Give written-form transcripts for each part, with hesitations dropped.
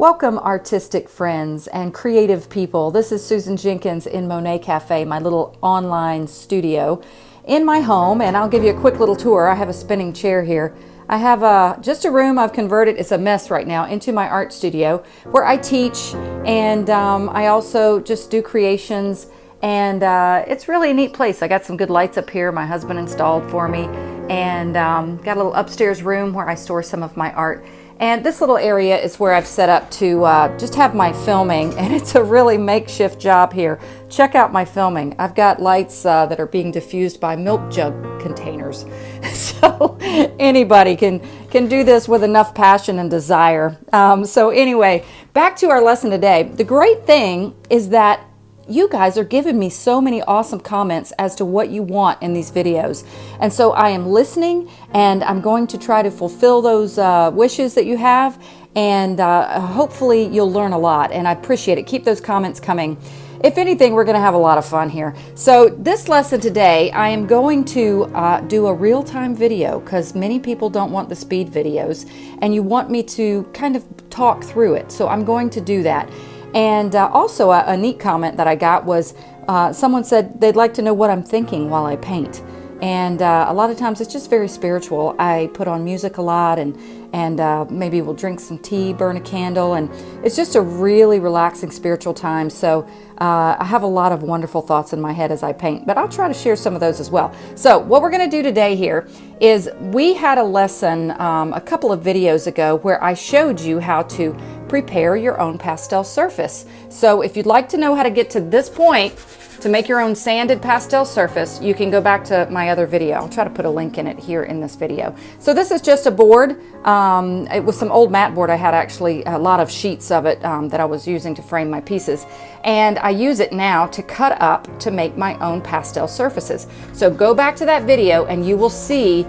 Welcome, artistic friends and creative people. This is Susan Jenkins in Monet Cafe, my little online studio in my home, and I'll give you a quick little tour. I have a spinning chair here. I have just a room I've converted, it's a mess right now, into my art studio where I teach, and I also just do creations, and it's really a neat place. I got some good lights up here my husband installed for me, and got a little upstairs room where I store some of my art. And this little area is where I've set up to just have my filming, and it's a really makeshift job here. Check out my filming. I've got lights that are being diffused by milk jug containers. So anybody can do this with enough passion and desire. So anyway, back to our lesson today. The great thing is that you guys are giving me so many awesome comments as to what you want in these videos. And so I am listening, and I'm going to try to fulfill those wishes that you have, and hopefully you'll learn a lot, and I appreciate it. Keep those comments coming. If anything, we're going to have a lot of fun here. So this lesson today, I am going to do a real-time video, because many people don't want the speed videos, and you want me to kind of talk through it. So I'm going to do that. And also a neat comment that I got was someone said they'd like to know what I'm thinking while I paint. And a lot of times it's just very spiritual. I put on music a lot, and maybe we'll drink some tea, burn a candle, and it's just a really relaxing spiritual time. So I have a lot of wonderful thoughts in my head as I paint, but I'll try to share some of those as well. So what we're going to do today here is we had a lesson a couple of videos ago where I showed you how to prepare your own pastel surface. So if you'd like to know how to get to this point to make your own sanded pastel surface, you can go back to my other video. I'll try to put a link in it here in this video. So this is just a board. It was some old mat board. I had actually a lot of sheets of it that I was using to frame my pieces. And I use it now to cut up to make my own pastel surfaces. So go back to that video and you will see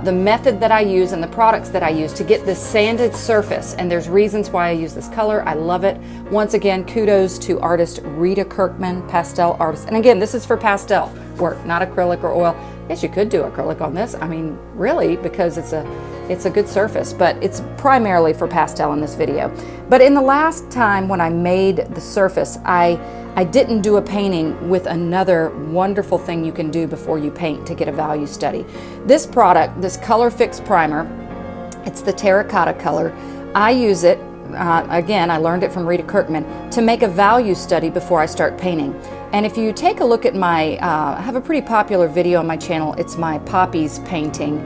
the method that I use and the products that I use to get this sanded surface. And there's reasons why I use this color. I love it. Once again, kudos to artist Rita Kirkman, pastel artist. And again, this is for pastel work, not acrylic or oil. Yes, you could do acrylic on this. I mean, really, because it's a good surface, but it's primarily for pastel in this video. But in the last time when I made the surface, I didn't do a painting with another wonderful thing you can do before you paint to get a value study. This product, this Color Fix Primer, it's the terracotta color. I use it, again, I learned it from Rita Kirkman, to make a value study before I start painting. And if you take a look at my, I have a pretty popular video on my channel, it's my poppies painting,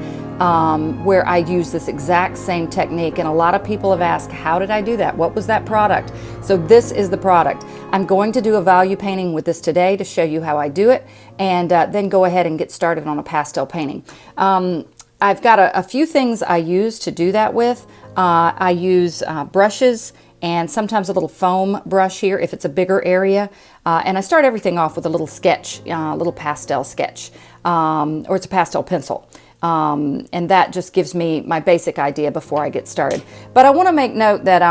where I use this exact same technique, and a lot of people have asked, how did I do that? What was that product? So this is the product. I'm going to do a value painting with this today to show you how I do it, and then go ahead and get started on a pastel painting. I've got a few things I use to do that with. I use brushes, and sometimes a little foam brush here if it's a bigger area. And I start everything off with a little sketch, little pastel sketch, or it's a pastel pencil. And that just gives me my basic idea before I get started. But I want to make note that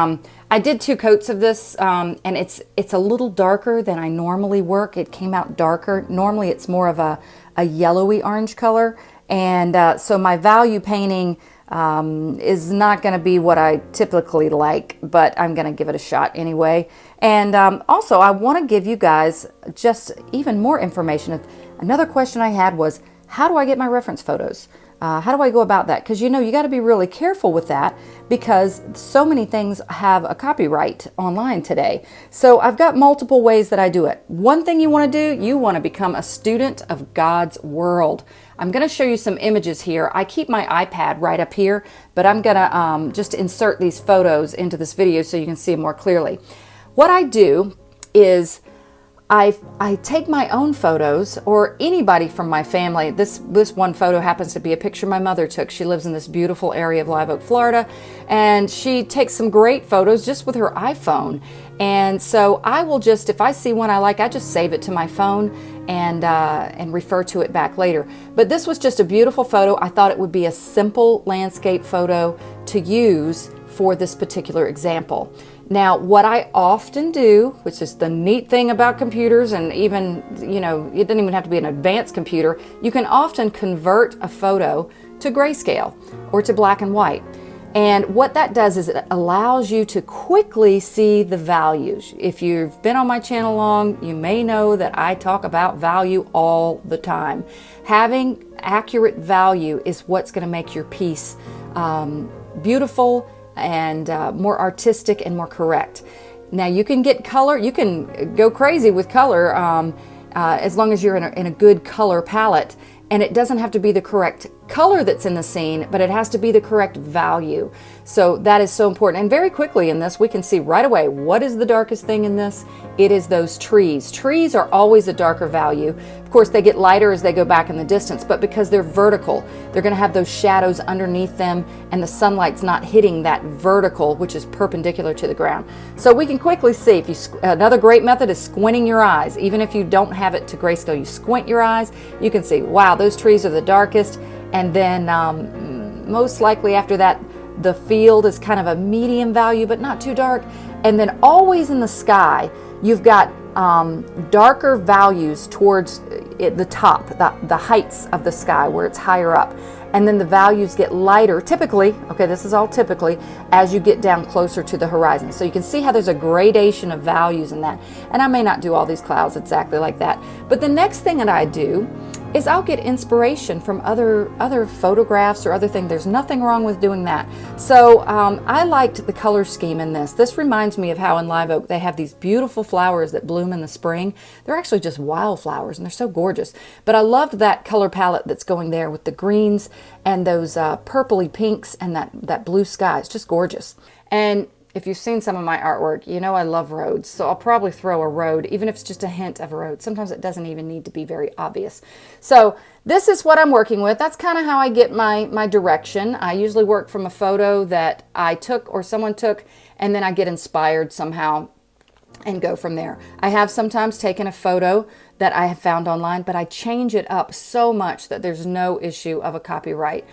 I did 2 coats of this, and it's a little darker than I normally work. It came out darker. Normally it's more of a yellowy orange color, and so my value painting is not going to be what I typically like, but I'm going to give it a shot anyway. And also I want to give you guys just even more information. Another question I had was, how do I get my reference photos? How do I go about that? Because you know, you got to be really careful with that, because so many things have a copyright online today. So I've got multiple ways that I do it. One thing you want to do, you want to become a student of God's world. I'm going to show you some images here. I keep my iPad right up here, but I'm going to just insert these photos into this video so you can see them more clearly. What I do is I take my own photos, or anybody from my family. This one photo happens to be a picture my mother took. She lives in this beautiful area of Live Oak, Florida, and she takes some great photos just with her iPhone. And so I will just, if I see one I like, I just save it to my phone and refer to it back later. But this was just a beautiful photo. I thought it would be a simple landscape photo to use for this particular example. Now, what I often do, which is the neat thing about computers, and even, you know, it doesn't even have to be an advanced computer, you can often convert a photo to grayscale or to black and white. And what that does is it allows you to quickly see the values. If you've been on my channel long, you may know that I talk about value all the time. Having accurate value is what's going to make your piece beautiful and more artistic and more correct. Now you can get color, you can go crazy with color as long as you're in a good color palette. And it doesn't have to be the correct color that's in the scene, but it has to be the correct value. So that is so important. And very quickly in this, we can see right away what is the darkest thing in this. It is those trees. Trees are always a darker value. Of course, they get lighter as they go back in the distance, but because they're vertical, they're going to have those shadows underneath them, and the sunlight's not hitting that vertical, which is perpendicular to the ground. So we can quickly see, if you another great method is squinting your eyes. Even if you don't have it to grayscale, you squint your eyes, you can see, wow, those trees are the darkest. And then most likely after that, the field is kind of a medium value, but not too dark. And then always in the sky, you've got darker values towards the top, the heights of the sky where it's higher up. And then the values get lighter, typically, okay, this is all typically, as you get down closer to the horizon. So you can see how there's a gradation of values in that. And I may not do all these clouds exactly like that. But the next thing that I do is I'll get inspiration from other photographs or other things. There's nothing wrong with doing that. So I liked the color scheme in this. This reminds me of how in Live Oak they have these beautiful flowers that bloom in the spring. They're actually just wildflowers and they're so gorgeous. But I loved that color palette that's going there with the greens and those purpley pinks and that blue sky. It's just gorgeous. And if you've seen some of my artwork, you know I love roads, so I'll probably throw a road, even if it's just a hint of a road. Sometimes it doesn't even need to be very obvious. So this is what I'm working with. That's kind of how I get my direction. I usually work from a photo that I took or someone took, and then I get inspired somehow and go from there. I have sometimes taken a photo that I have found online, but I change it up so much that there's no issue of a copyright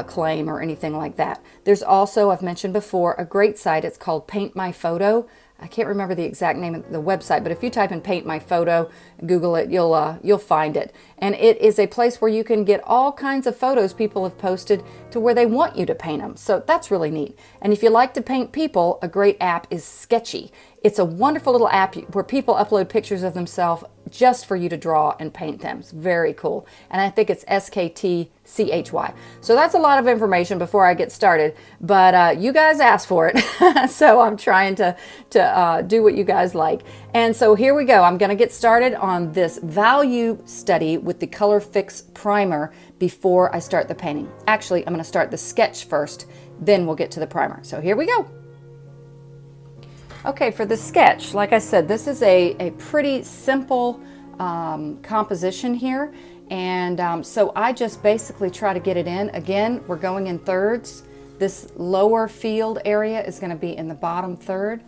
claim or anything like that. There's also, I've mentioned before, a great site. It's called Paint My Photo. I can't remember the exact name of the website, but if you type in Paint My Photo, Google it, you'll find it. And it is a place where you can get all kinds of photos people have posted to where they want you to paint them. So that's really neat. And if you like to paint people, a great app is Sketchy. It's a wonderful little app where people upload pictures of themselves just for you to draw and paint them. It's very cool. And I think it's SKTCHY. So that's a lot of information before I get started, but you guys asked for it. So I'm trying to do what you guys like. And so here we go. I'm going to get started on this value study with the Color Fix primer before I start the painting. Actually, I'm going to start the sketch first, then we'll get to the primer. So here we go. Okay, for the sketch, like I said, this is a pretty simple composition here. And so I just basically try to get it in. Again, we're going in thirds. This lower field area is going to be in the bottom third.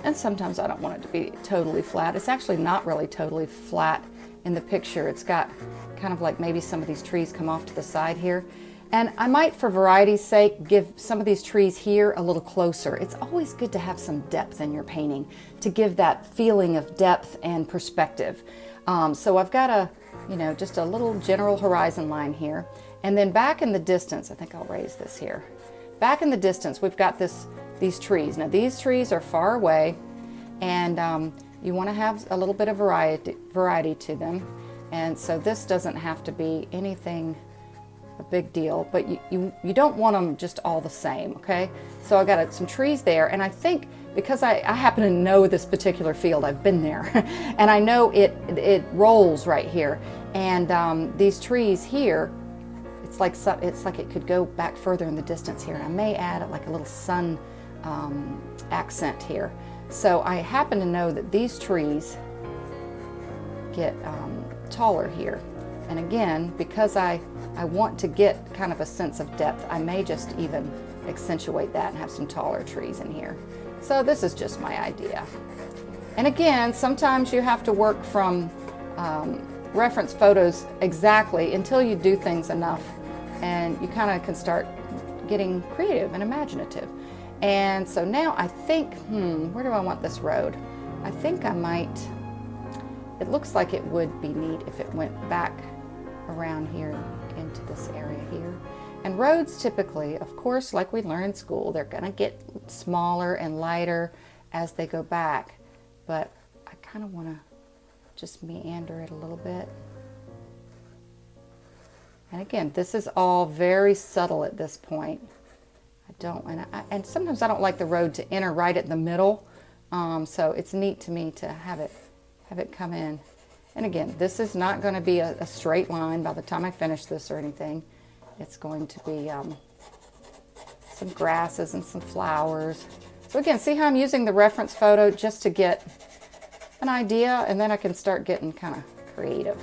And sometimes I don't want it to be totally flat. It's actually not really totally flat in the picture. It's got kind of like maybe some of these trees come off to the side here. And I might, for variety's sake, give some of these trees here a little closer. It's always good to have some depth in your painting to give that feeling of depth and perspective. So I've got just a little general horizon line here. And then back in the distance, I think I'll raise this here. Back in the distance, we've got these trees. Now these trees are far away, and you want to have a little bit of variety to them. And so this doesn't have to be anything a big deal, but you don't want them just all the same, okay? So I got some trees there, and I think because I happen to know this particular field, I've been there, and I know it rolls right here. And these trees here, it's like it could go back further in the distance here, and I may add like a little sun accent here. So I happen to know that these trees get taller here. And again, because I want to get kind of a sense of depth, I may just even accentuate that and have some taller trees in here. So this is just my idea. And again, sometimes you have to work from reference photos exactly until you do things enough, and you kind of can start getting creative and imaginative. And so now I think, where do I want this road? I think I might, it looks like it would be neat if it went back around here into this area here. And roads typically, of course, like we learn in school, they're going to get smaller and lighter as they go back. But I kind of want to just meander it a little bit. And again, this is all very subtle at this point. And sometimes I don't like the road to enter right at the middle. So it's neat to me to have it come in. And again, this is not going to be a straight line by the time I finish this or anything. It's going to be some grasses and some flowers. So again, see how I'm using the reference photo just to get an idea, and then I can start getting kind of creative.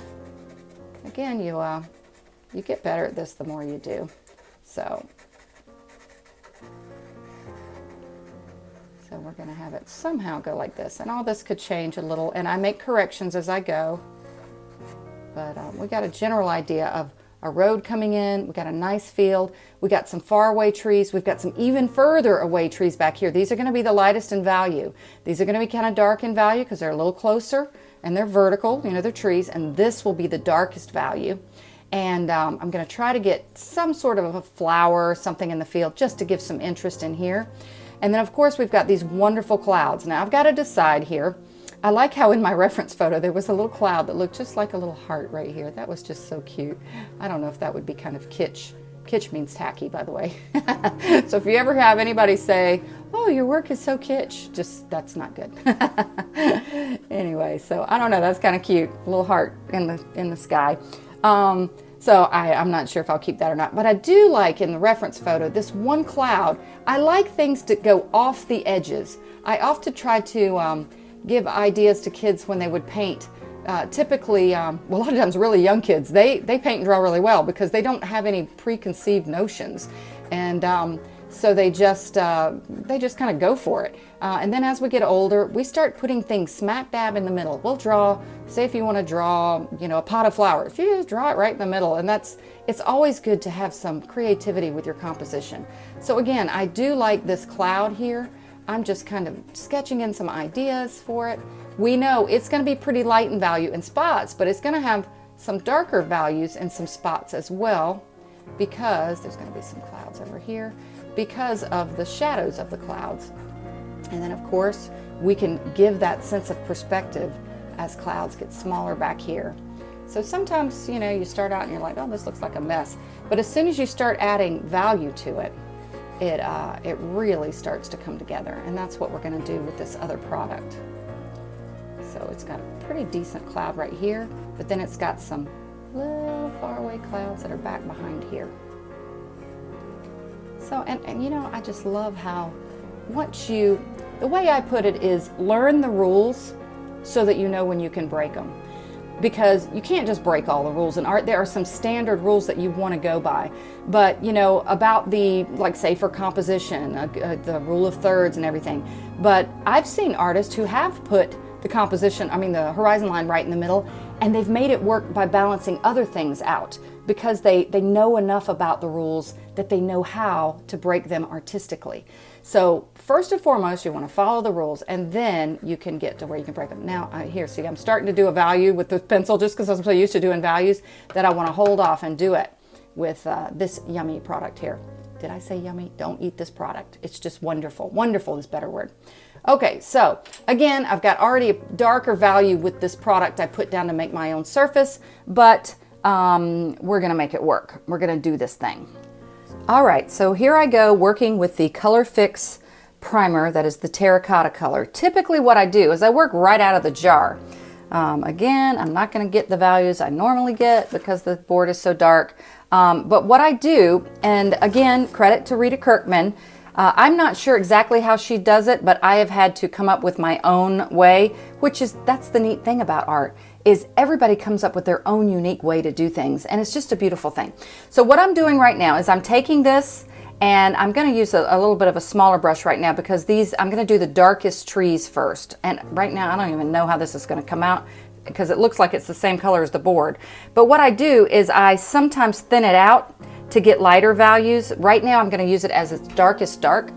Again, you get better at this the more you do. So we're going to have it somehow go like this, and all this could change a little, and I make corrections as I go. But we got a general idea of a road coming in. We got a nice field. We got some far away trees. We've got some even further away trees back here. These are going to be the lightest in value. These are going to be kind of dark in value because they're a little closer and they're vertical, you know, they're trees, and this will be the darkest value. And I'm going to try to get some sort of a flower or something in the field just to give some interest in here. And then of course we've got these wonderful clouds. Now I've got to decide here. I like how in my reference photo there was a little cloud that looked just like a little heart right here. That was just so cute. I don't know if that would be kind of kitsch. Kitsch means tacky, by the way. So if you ever have anybody say, oh, your work is so kitsch, that's not good. Anyway, so I don't know, that's kind of cute. A little heart in the sky. So I'm not sure if I'll keep that or not, but I do like in the reference photo, this one cloud. I like things to go off the edges. I often try to give ideas to kids when they would paint. Typically, well, a lot of times really young kids, they paint and draw really well because they don't have any preconceived notions. And so they just kind of go for it. And then as we get older, we start putting things smack dab in the middle. We'll draw, say if you want to draw, you know, a pot of flowers, you just draw it right in the middle. And it's always good to have some creativity with your composition. So again, I do like this cloud here. I'm just kind of sketching in some ideas for it. We know it's going to be pretty light in value in spots, but it's going to have some darker values in some spots as well, because there's going to be some clouds over here because of the shadows of the clouds. And then of course we can give that sense of perspective as clouds get smaller back here. So sometimes, you know, you start out and you're like, oh, this looks like a mess. But as soon as you start adding value to it, it really starts to come together. And that's what we're going to do with this other product. So it's got a pretty decent cloud right here, but then it's got some little faraway clouds that are back behind here. So, and you know, I just love how the way I put it is learn the rules so that you know when you can break them. Because you can't just break all the rules in art. There are some standard rules that you want to go by. But, you know, about like say for composition, the rule of thirds and everything. But I've seen artists who have put the the horizon line right in the middle, and they've made it work by balancing other things out because they know enough about the rules that they know how to break them artistically. So first and foremost, you want to follow the rules, and then you can get to where you can break them. Now, here, see, I'm starting to do a value with the pencil just because I'm so used to doing values that I want to hold off and do it with this yummy product here. Did I say yummy? Don't eat this product. It's just wonderful. Wonderful is a better word. Okay, so again, I've got already a darker value with this product I put down to make my own surface, but we're going to make it work. We're going to do this thing. All right, so here I go working with the Color Fix primer that is the terracotta color. Typically what I do is I work right out of the jar. Again, I'm not going to get the values I normally get because the board is so dark. But what I do, and again, credit to Rita Kirkman, I'm not sure exactly how she does it, but I have had to come up with my own way, that's the neat thing about art, is everybody comes up with their own unique way to do things, and it's just a beautiful thing. So what I'm doing right now is I'm taking this, and I'm going to use a little bit of a smaller brush right now because I'm going to do the darkest trees first. And right now I don't even know how this is going to come out because it looks like it's the same color as the board. But what I do is I sometimes thin it out to get lighter values. Right now I'm going to use it as its darkest dark,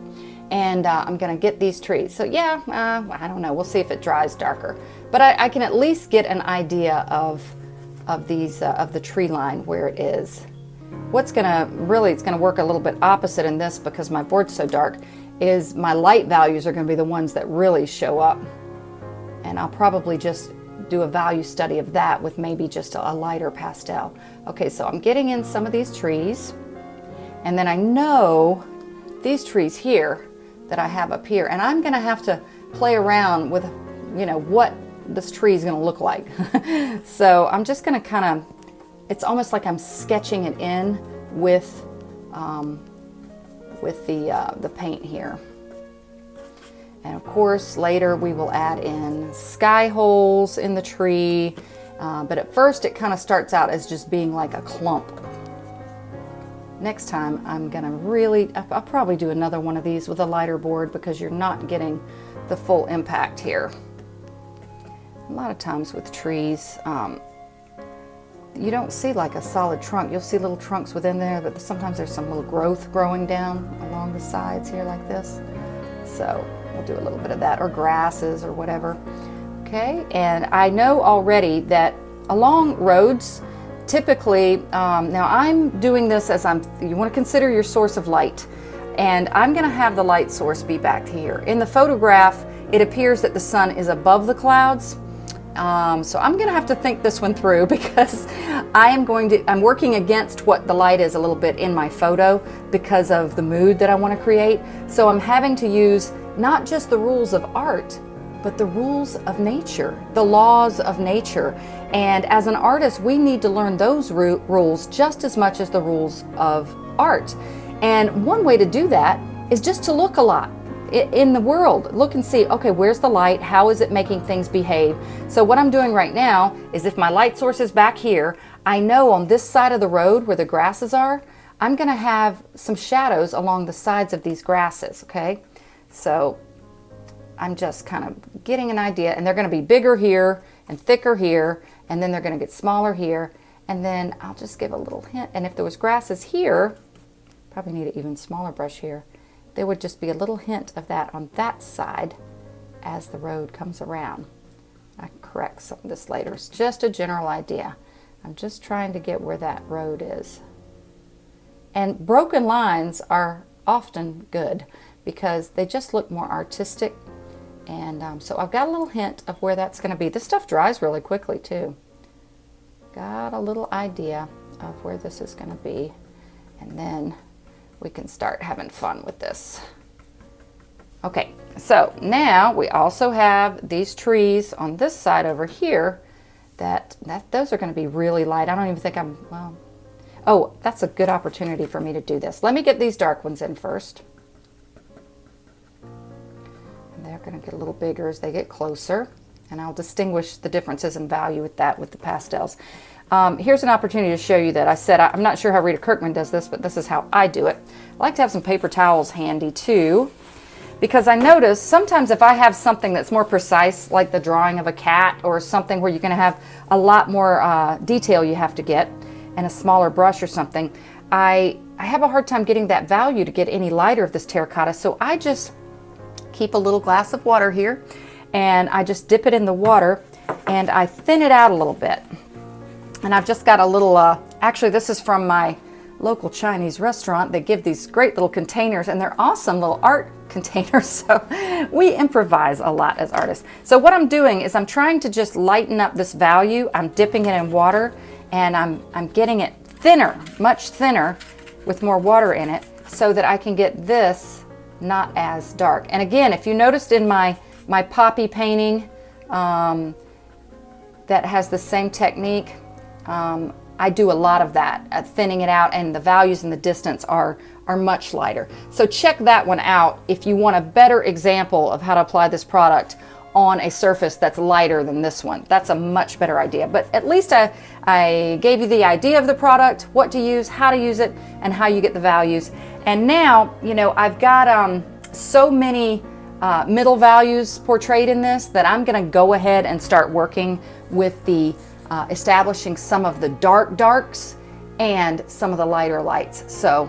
and I'm going to get these trees. So yeah, I don't know, we'll see if it dries darker. But I can at least get an idea of the tree line where it is. what's gonna really, it's gonna work a little bit opposite in this because my board's so dark, is my light values are gonna be the ones that really show up. And I'll probably just do a value study of that with maybe just a lighter pastel. Okay, so I'm getting in some of these trees, and then I know these trees here that I have up here, and I'm gonna have to play around with, you know, what this tree is gonna look like. So I'm just gonna kind of, it's almost like I'm sketching it in with the paint here. And of course, later we will add in sky holes in the tree. But at first it kind of starts out as just being like a clump. Next time I'm gonna really, I'll probably do another one of these with a lighter board because you're not getting the full impact here. A lot of times with trees, you don't see like a solid trunk. You'll see little trunks within there, but sometimes there's some little growth growing down along the sides here like this. So we'll do a little bit of that, or grasses or whatever. Okay, and I know already that along roads, typically, now I'm doing this as you want to consider your source of light, and I'm going to have the light source be back here. In the photograph, it appears that the sun is above the clouds. So I'm going to have to think this one through because I'm working against what the light is a little bit in my photo because of the mood that I want to create. So I'm having to use not just the rules of art, but the rules of nature, the laws of nature. And as an artist, we need to learn those rules just as much as the rules of art. And one way to do that is just to look a lot in the world. Look and see, okay, where's the light? How is it making things behave? So what I'm doing right now is if my light source is back here, I know on this side of the road where the grasses are, I'm gonna have some shadows along the sides of these grasses, okay? So I'm just kind of getting an idea, and they're gonna be bigger here and thicker here, and then they're gonna get smaller here, and then I'll just give a little hint. And if there was grasses here, probably need an even smaller brush here, there would just be a little hint of that on that side as the road comes around. I can correct some of this later. It's just a general idea. I'm just trying to get where that road is. And broken lines are often good because they just look more artistic. And so I've got a little hint of where that's going to be. This stuff dries really quickly too. Got a little idea of where this is going to be. And then we can start having fun with this. Okay, so now we also have these trees on this side over here that those are going to be really light. I don't even think well, oh, that's a good opportunity for me to do this. Let me get these dark ones in first. And they're going to get a little bigger as they get closer, and I'll distinguish the differences in value with that with the pastels. Here's an opportunity to show you that I said, I'm not sure how Rita Kirkman does this, but this is how I do it. I like to have some paper towels handy too, because I notice sometimes if I have something that's more precise, like the drawing of a cat or something where you're going to have a lot more detail you have to get and a smaller brush or something, I have a hard time getting that value to get any lighter of this terracotta. So I just keep a little glass of water here, and I just dip it in the water and I thin it out a little bit. And I've just got a little, actually this is from my local Chinese restaurant. They give these great little containers, and they're awesome little art containers. So we improvise a lot as artists. So what I'm doing is I'm trying to just lighten up this value. I'm dipping it in water, and I'm getting it thinner, much thinner, with more water in it, so that I can get this not as dark. And again, if you noticed in my poppy painting that has the same technique, I do a lot of that, thinning it out, and the values in the distance are much lighter. So check that one out if you want a better example of how to apply this product on a surface that's lighter than this one. That's a much better idea. But at least I gave you the idea of the product, what to use, how to use it, and how you get the values. And now, you know, I've got so many middle values portrayed in this that I'm going to go ahead and start working with the establishing some of the darks and some of the lighter lights. So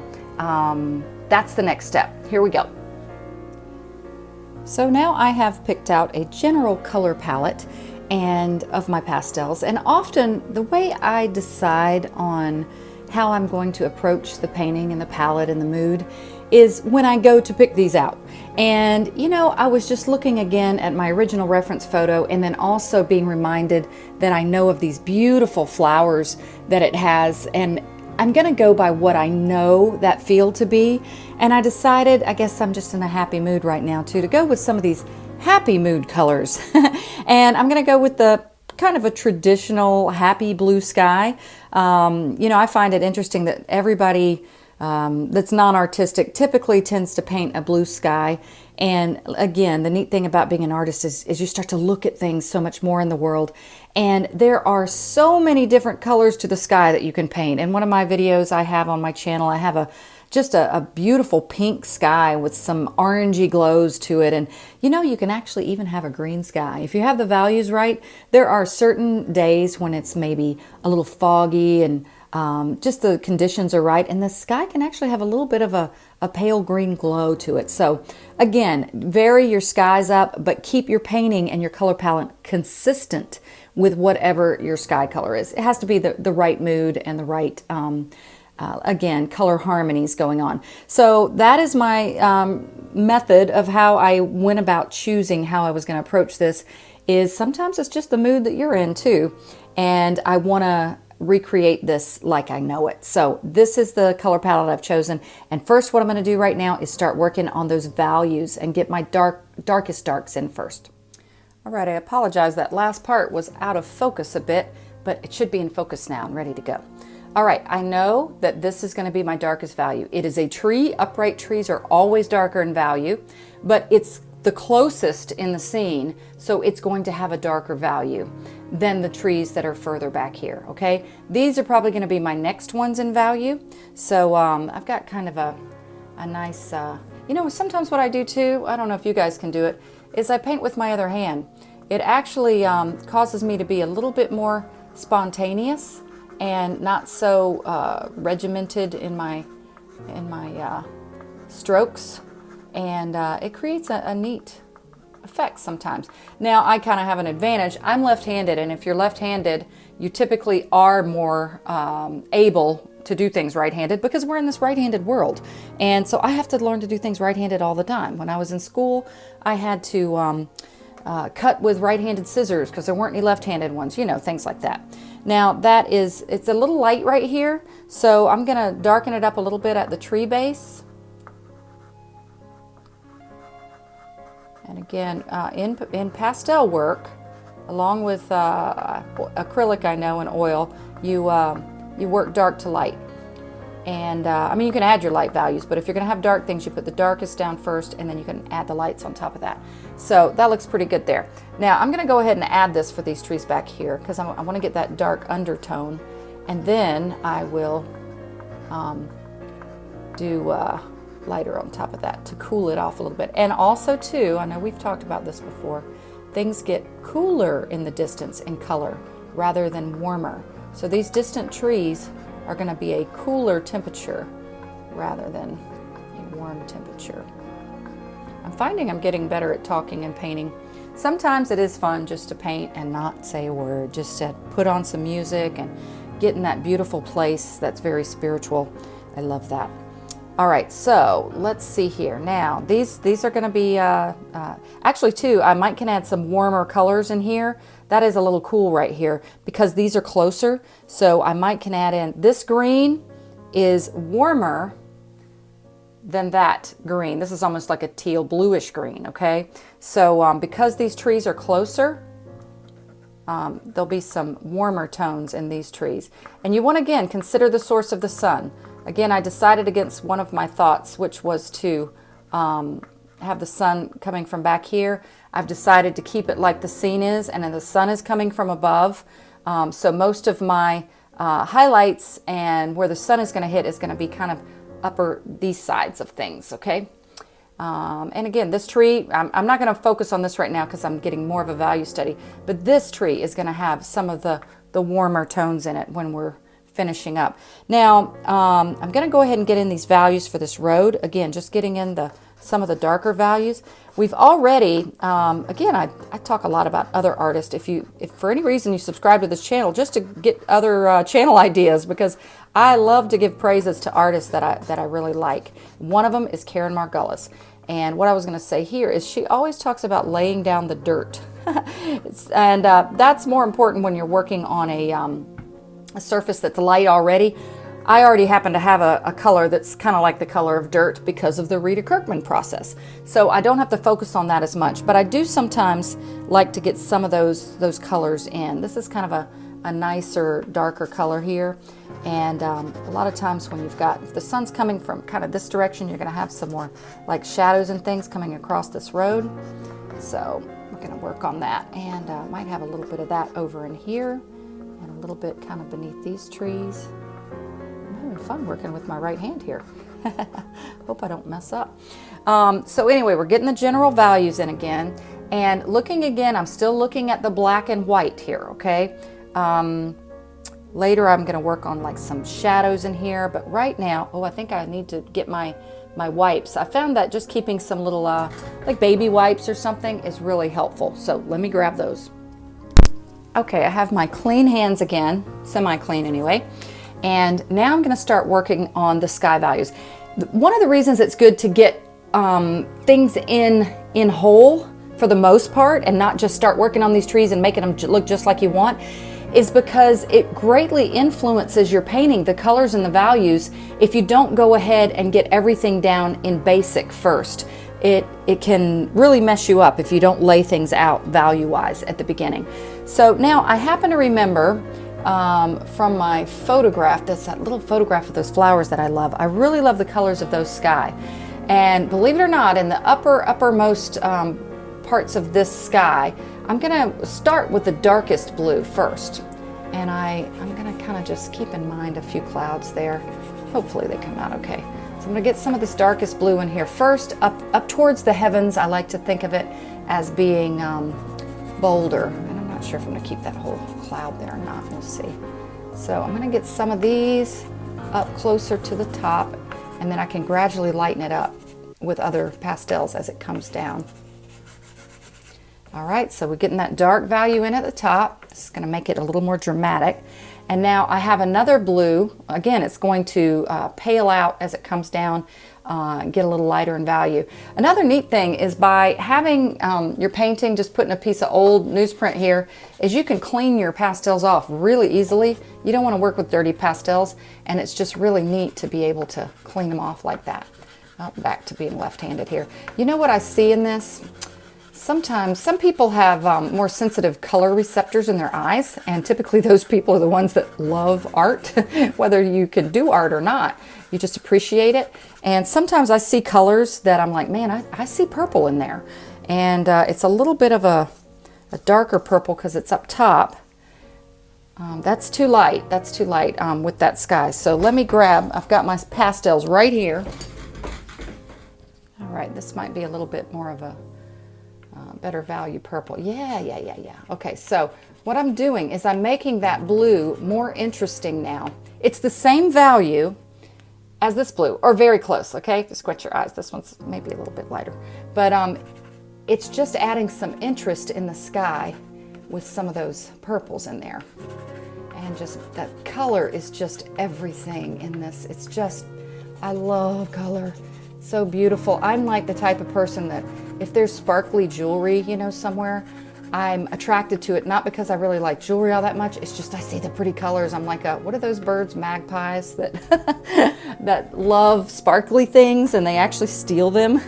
that's the next step. Here we go. So now I have picked out a general color palette and of my pastels, and often the way I decide on how I'm going to approach the painting and the palette and the mood is when I go to pick these out. And you know, I was just looking again at my original reference photo and then also being reminded that I know of these beautiful flowers that it has, and I'm gonna go by what I know that feel to be. And I decided, I guess I'm just in a happy mood right now too, to go with some of these happy mood colors. And I'm gonna go with the kind of a traditional happy blue sky. You know, I find it interesting that everybody that's non-artistic typically tends to paint a blue sky. And again, the neat thing about being an artist is you start to look at things so much more in the world. And there are so many different colors to the sky that you can paint. In one of my videos I have on my channel, I have just a beautiful pink sky with some orangey glows to it. And you know, you can actually even have a green sky. If you have the values right, there are certain days when it's maybe a little foggy and just the conditions are right, and the sky can actually have a little bit of a pale green glow to it. So again, vary your skies up, but keep your painting and your color palette consistent with whatever your sky color is. It has to be the right mood and the right, again, color harmonies going on. So that is my method of how I went about choosing how I was going to approach this. Is sometimes it's just the mood that you're in too, and I want to recreate this like I know it. So this is the color palette I've chosen, and first what I'm going to do right now is start working on those values and get my darkest darks in first. All right, I apologize, that last part was out of focus a bit, but it should be in focus now and ready to go. All right, I know that this is going to be my darkest value. It is a tree. Upright trees are always darker in value, but it's the closest in the scene, so it's going to have a darker value than the trees that are further back here, okay? These are probably going to be my next ones in value. So I've got kind of a nice, you know, sometimes what I do too, I don't know if you guys can do it, is I paint with my other hand. It actually causes me to be a little bit more spontaneous and not so regimented in my strokes. And it creates a neat effect sometimes. Now, I kind of have an advantage. I'm left-handed, and if you're left-handed, you typically are more able to do things right-handed because we're in this right-handed world. And so I have to learn to do things right-handed all the time. When I was in school, I had to cut with right-handed scissors because there weren't any left-handed ones, you know, things like that. Now, it's a little light right here, so I'm going to darken it up a little bit at the tree base. And again, in pastel work, along with acrylic, I know, and oil, you work dark to light. And I mean, you can add your light values, but if you're going to have dark things, you put the darkest down first, and then you can add the lights on top of that. So that looks pretty good there. Now, I'm going to go ahead and add this for these trees back here because I want to get that dark undertone, and then I will do lighter on top of that to cool it off a little bit. And also too, I know we've talked about this before, things get cooler in the distance in color rather than warmer. So these distant trees are going to be a cooler temperature rather than a warm temperature. I'm finding I'm getting better at talking and painting. Sometimes it is fun just to paint and not say a word, just to put on some music and get in that beautiful place that's very spiritual. I love that. All right, so let's see here. Now, these are going to be, actually too, I might can add some warmer colors in here. That is a little cool right here because these are closer. So I might can add in, this green is warmer than that green. This is almost like a teal bluish green, okay? So because these trees are closer, there'll be some warmer tones in these trees. And you want to, again, consider the source of the sun. Again, I decided against one of my thoughts, which was to have the sun coming from back here. I've decided to keep it like the scene is, and then the sun is coming from above. So most of my highlights and where the sun is going to hit is going to be kind of upper these sides of things, okay? And again, this tree, I'm not going to focus on this right now because I'm getting more of a value study, but this tree is going to have some of the warmer tones in it when we're finishing up. Now, I'm going to go ahead and get in these values for this road. Again, just getting in the some of the darker values. We've already, again, I talk a lot about other artists. If for any reason you subscribe to this channel, just to get other channel ideas, because I love to give praises to artists that I really like. One of them is Karen Margulis. And what I was going to say here is she always talks about laying down the dirt. And that's more important when you're working on a surface that's light already. I already happen to have a color that's kind of like the color of dirt because of the Rita Kirkman process. So I don't have to focus on that as much, but I do sometimes like to get some of those colors in. This is kind of a nicer, darker color here. And a lot of times when if the sun's coming from kind of this direction, you're gonna have some more like shadows and things coming across this road. So we're gonna work on that. And might have a little bit of that over in here and a little bit kind of beneath these trees. Fun working with my right hand here. Hope I don't mess up. So anyway, we're getting the general values in again, and looking again, I'm still looking at the black and white here, okay? Later I'm going to work on like some shadows in here, but right now, I think I need to get my wipes. I found that just keeping some little like baby wipes or something is really helpful. So let me grab those. Okay, I have my clean hands again, semi-clean anyway. And now I'm going to start working on the sky values. One of the reasons it's good to get things in whole for the most part and not just start working on these trees and making them look just like you want is because it greatly influences your painting, the colors and the values, if you don't go ahead and get everything down in basic first. It can really mess you up if you don't lay things out value-wise at the beginning. So now I happen to remember from my photograph, that's that little photograph of those flowers that I love. I really love the colors of those sky. And believe it or not, in the uppermost parts of this sky, I'm gonna start with the darkest blue first. And I'm gonna kind of just keep in mind a few clouds there. Hopefully they come out okay. So I'm gonna get some of this darkest blue in here first, up towards the heavens. I like to think of it as being bolder. Not sure if I'm going to keep that whole cloud there or not. We'll see. So I'm going to get some of these up closer to the top, and then I can gradually lighten it up with other pastels as it comes down. All right, so we're getting that dark value in at the top. This is going to make it a little more dramatic. And now I have another blue. Again, it's going to pale out as it comes down, get a little lighter in value. Another neat thing is by having your painting, just putting a piece of old newsprint here, is you can clean your pastels off really easily. You don't want to work with dirty pastels, and it's just really neat to be able to clean them off like that. Back to being left-handed here. You know what I see in this? Sometimes some people have more sensitive color receptors in their eyes, and typically those people are the ones that love art, whether you can do art or not. You just appreciate it. And sometimes I see colors that I'm like, man, I see purple in there. And it's a little bit of a darker purple because it's up top. That's too light. That's too light with that sky. So let me grab, I've got my pastels right here. All right, this might be a little bit more of a better value purple. Yeah. Okay, so what I'm doing is I'm making that blue more interesting now. It's the same value as this blue, or very close, okay? Just squint your eyes. This one's maybe a little bit lighter. But it's just adding some interest in the sky with some of those purples in there. And just that color is just everything in this. It's just, I love color. So beautiful. I'm like the type of person that if there's sparkly jewelry, you know, somewhere, I'm attracted to it, not because I really like jewelry all that much. It's just I see the pretty colors. I'm like, what are those birds, magpies, that that love sparkly things and they actually steal them?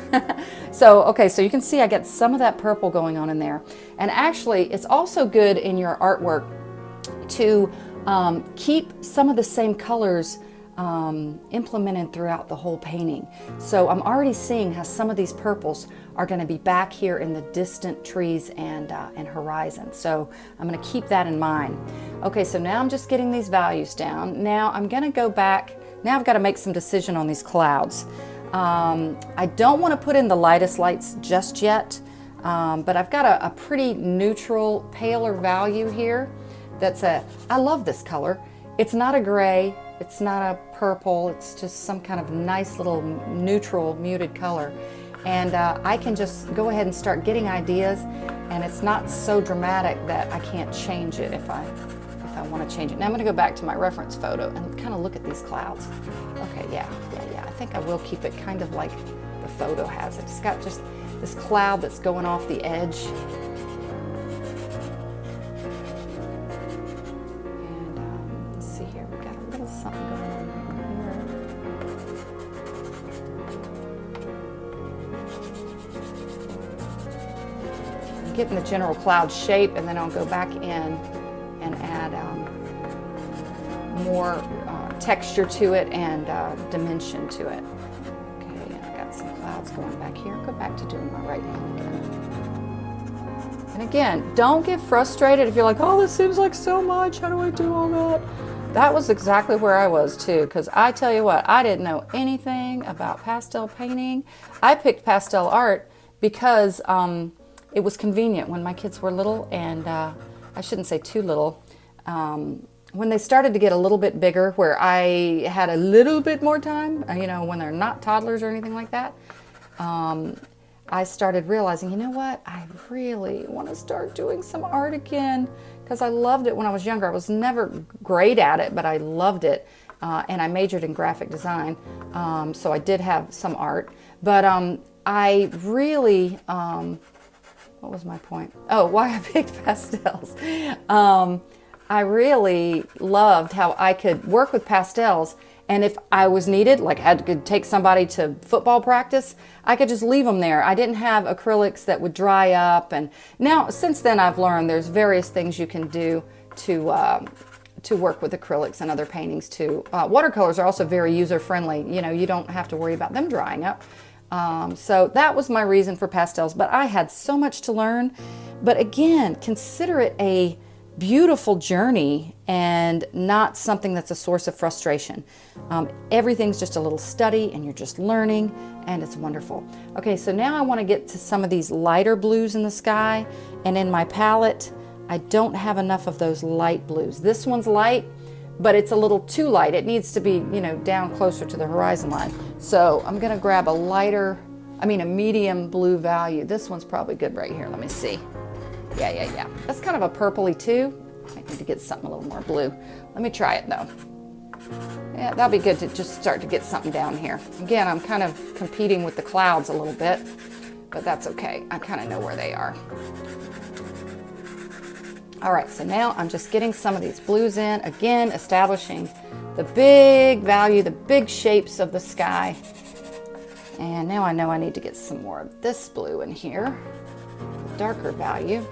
So, okay, so you can see I get some of that purple going on in there. And actually, it's also good in your artwork to keep some of the same colors implemented throughout the whole painting. So I'm already seeing how some of these purples are going to be back here in the distant trees and horizon. So I'm going to keep that in mind. Okay, so now I'm just getting these values down. Now I'm going to go back. Now I've got to make some decision on these clouds. I don't want to put in the lightest lights just yet, but I've got a pretty neutral, paler value here. I love this color. It's not a gray. It's not a purple, it's just some kind of nice little neutral muted color. and I can just go ahead and start getting ideas, and it's not so dramatic that I can't change it if I want to change it. Now I'm going to go back to my reference photo and kind of look at these clouds. Okay, yeah. I think I will keep it kind of like the photo has it. It's got just this cloud that's going off the edge. And let's see here, we got a little something going on right here. I'm getting the general cloud shape, and then I'll go back in and add more texture to it and dimension to it. Okay, and I got some clouds going back here. Go back to doing my right hand again. And again, don't get frustrated if you're like, oh, this seems like so much. How do I do all that? That was exactly where I was too, because I tell you what, I didn't know anything about pastel painting. I picked pastel art because it was convenient when my kids were little, and I shouldn't say too little. When they started to get a little bit bigger, where I had a little bit more time, you know, when they're not toddlers or anything like that, I started realizing, you know what, I really want to start doing some art again, because I loved it when I was younger. I was never great at it, but I loved it, and I majored in graphic design, so I did have some art, but I really, what was my point? Oh, why I picked pastels. I really loved how I could work with pastels, and if I was needed, like I could take somebody to football practice, I could just leave them there. I didn't have acrylics that would dry up, and now since then I've learned there's various things you can do to work with acrylics and other paintings too. Watercolors are also very user-friendly. You know, you don't have to worry about them drying up. So that was my reason for pastels, but I had so much to learn. But again, consider it a beautiful journey and not something that's a source of frustration. Everything's just a little study, and you're just learning, and it's wonderful. Okay, so now I want to get to some of these lighter blues in the sky, and in my palette I don't have enough of those light blues. This one's light, but it's a little too light. It needs to be, you know, down closer to the horizon line. So I'm gonna grab a medium blue value. This one's probably good right here. Let me see. Yeah. That's kind of a purpley too. I need to get something a little more blue. Let me try it though. Yeah, that'll be good to just start to get something down here. Again, I'm kind of competing with the clouds a little bit, but that's okay. I kind of know where they are. All right, so now I'm just getting some of these blues in, again, establishing the big value, the big shapes of the sky. And now I know I need to get some more of this blue in here, the darker value.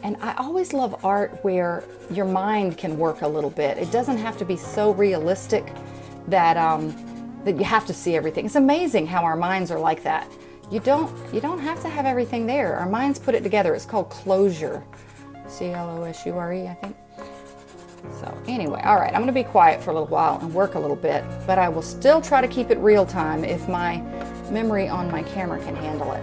And I always love art where your mind can work a little bit. It doesn't have to be so realistic that that you have to see everything. It's amazing how our minds are like that. You don't have to have everything there. Our minds put it together. It's called closure. C-L-O-S-U-R-E, I think. So anyway, all right, I'm going to be quiet for a little while and work a little bit, but I will still try to keep it real time if my memory on my camera can handle it.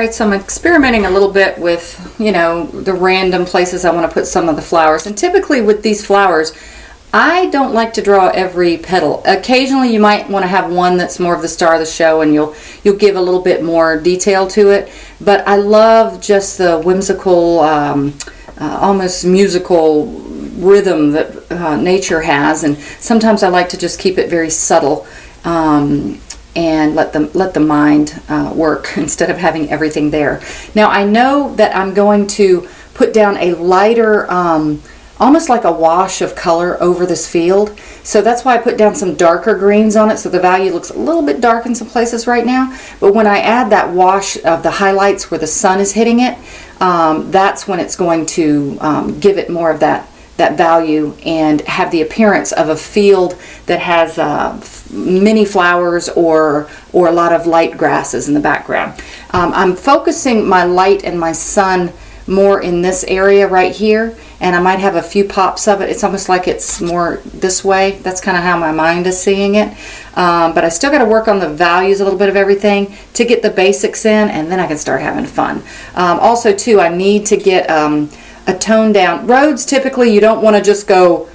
right, so I'm experimenting a little bit with, you know, the random places I want to put some of the flowers. And typically with these flowers, I don't like to draw every petal. Occasionally you might want to have one that's more of the star of the show and you'll give a little bit more detail to it. But I love just the whimsical, almost musical rhythm that nature has. And sometimes I like to just keep it very subtle. And let the mind work instead of having everything there. Now I know that I'm going to put down a lighter, almost like a wash of color over this field. So that's why I put down some darker greens on it, so the value looks a little bit dark in some places right now. But when I add that wash of the highlights where the sun is hitting it, that's when it's going to give it more of that value and have the appearance of a field that has many flowers or a lot of light grasses in the background. I'm focusing my light and my sun more in this area right here, and I might have a few pops of it. It's almost like it's more this way. That's kind of how my mind is seeing it. But I still got to work on the values a little bit of everything to get the basics in, and then I can start having fun. Also too, I need to get a tone down. Roads, typically you don't want to just go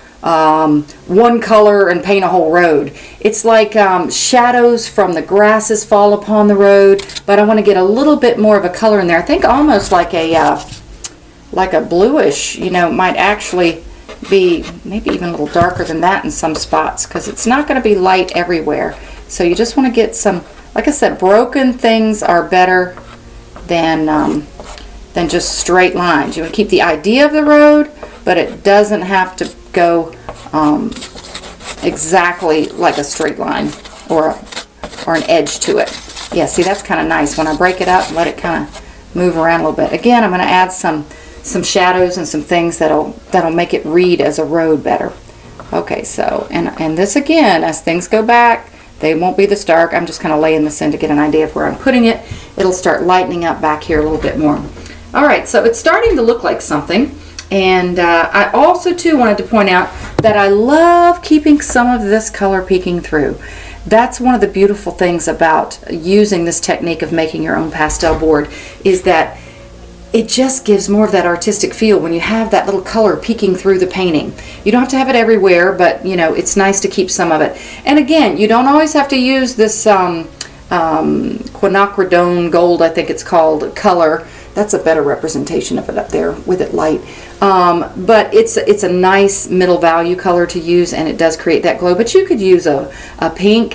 one color and paint a whole road. It's like shadows from the grasses fall upon the road, but I want to get a little bit more of a color in there. I think almost like a bluish, you know, might actually be maybe even a little darker than that in some spots, because it's not going to be light everywhere. So you just want to get some, like I said, broken things are better than just straight lines. You want to keep the idea of the road, but it doesn't have to go exactly like a straight line or an edge to it. Yeah, see, that's kind of nice when I break it up and let it kind of move around a little bit. Again, I'm going to add some shadows and some things that'll make it read as a road better. Okay, so and this again, as things go back, they won't be this dark. I'm just kind of laying this in to get an idea of where I'm putting it. It'll start lightening up back here a little bit more. All right, so it's starting to look like something. And I also too wanted to point out that I love keeping some of this color peeking through. That's one of the beautiful things about using this technique of making your own pastel board, is that it just gives more of that artistic feel when you have that little color peeking through the painting. You don't have to have it everywhere, but you know, it's nice to keep some of it. And again, you don't always have to use this quinacridone gold, I think it's called, color. That's a better representation of it up there with it light. But it's a nice middle value color to use, and it does create that glow. But you could use a pink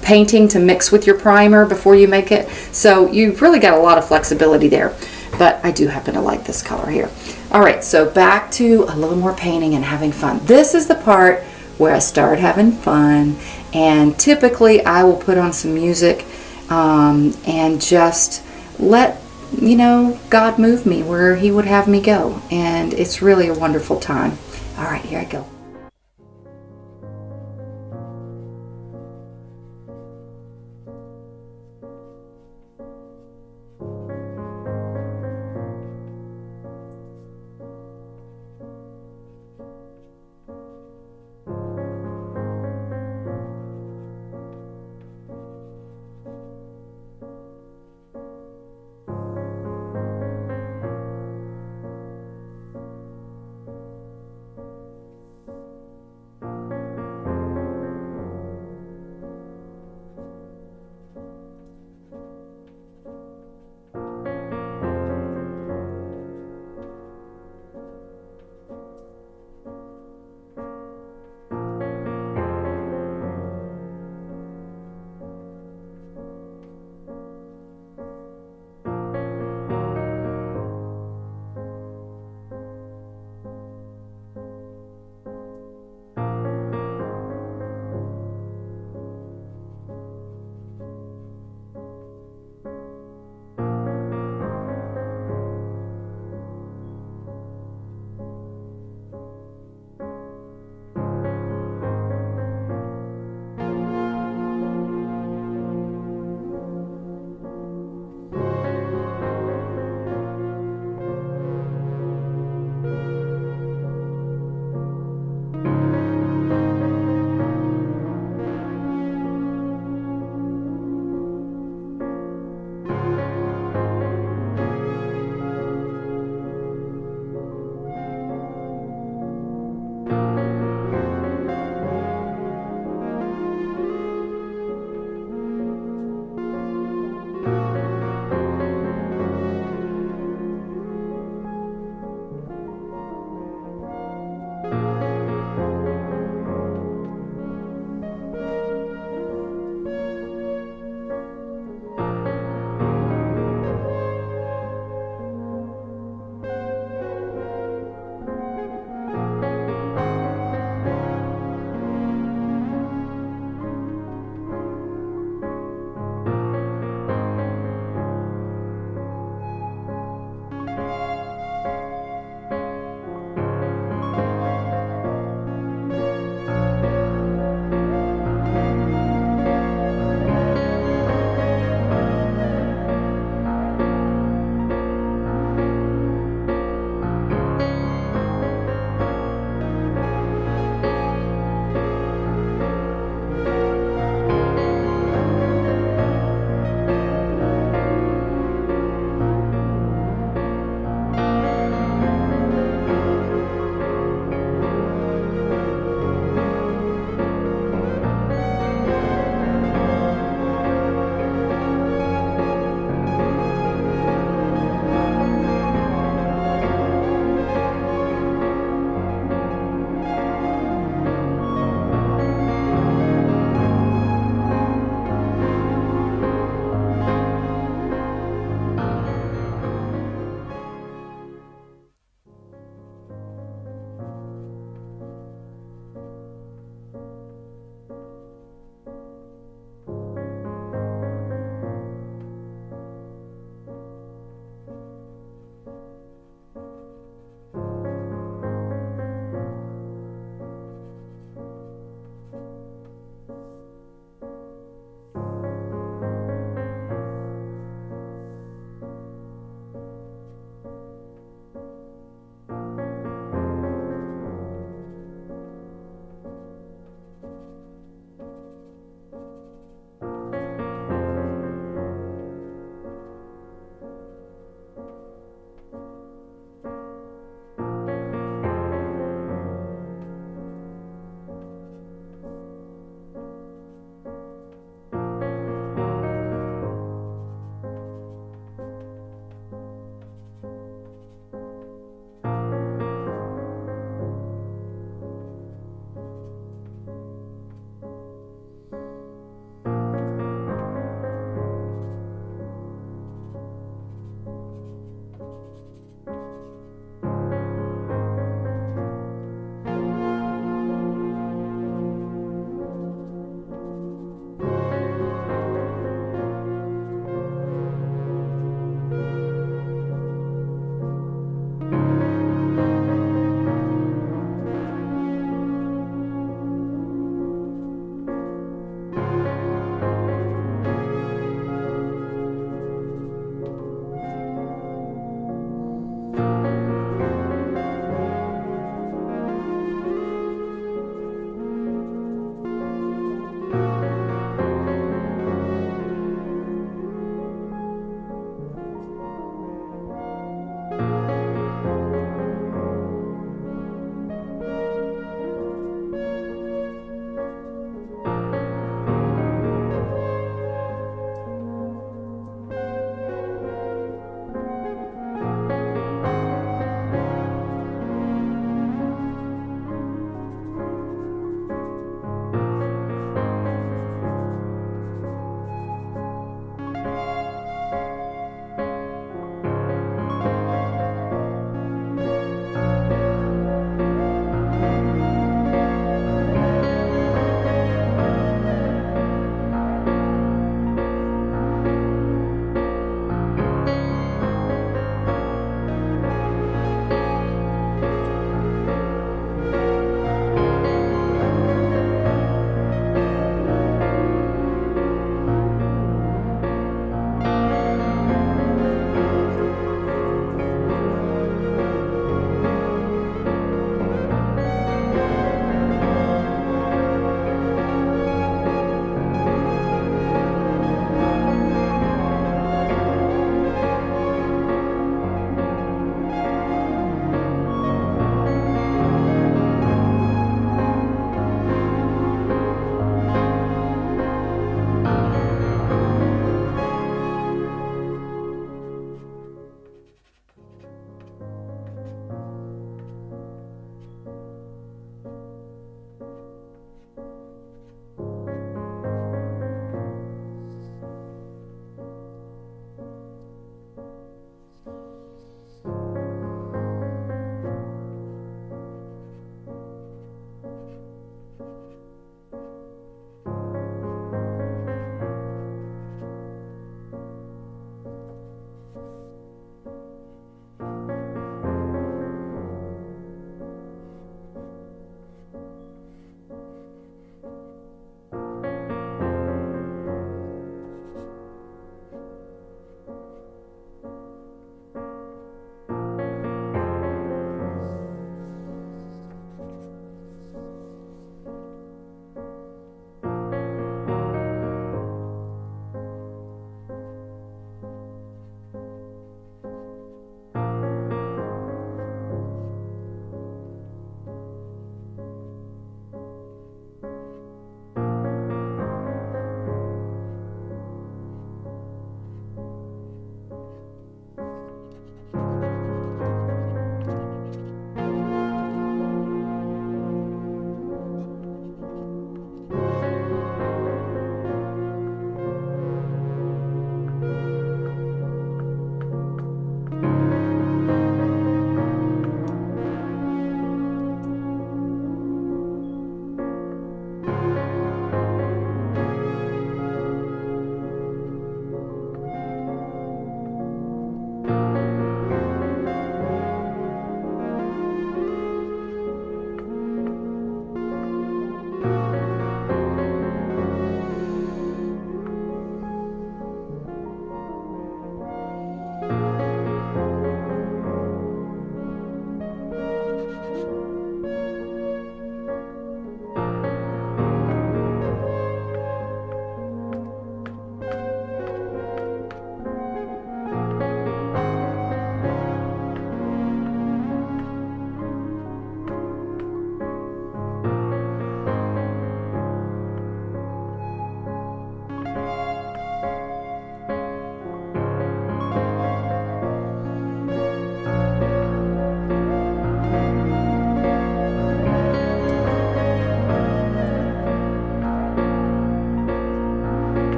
painting to mix with your primer before you make it. So you've really got a lot of flexibility there. But I do happen to like this color here. All right, so back to a little more painting and having fun. This is the part where I start having fun, and typically I will put on some music and just let, you know, God move me where He would have me go, and it's really a wonderful time. All right, here I go.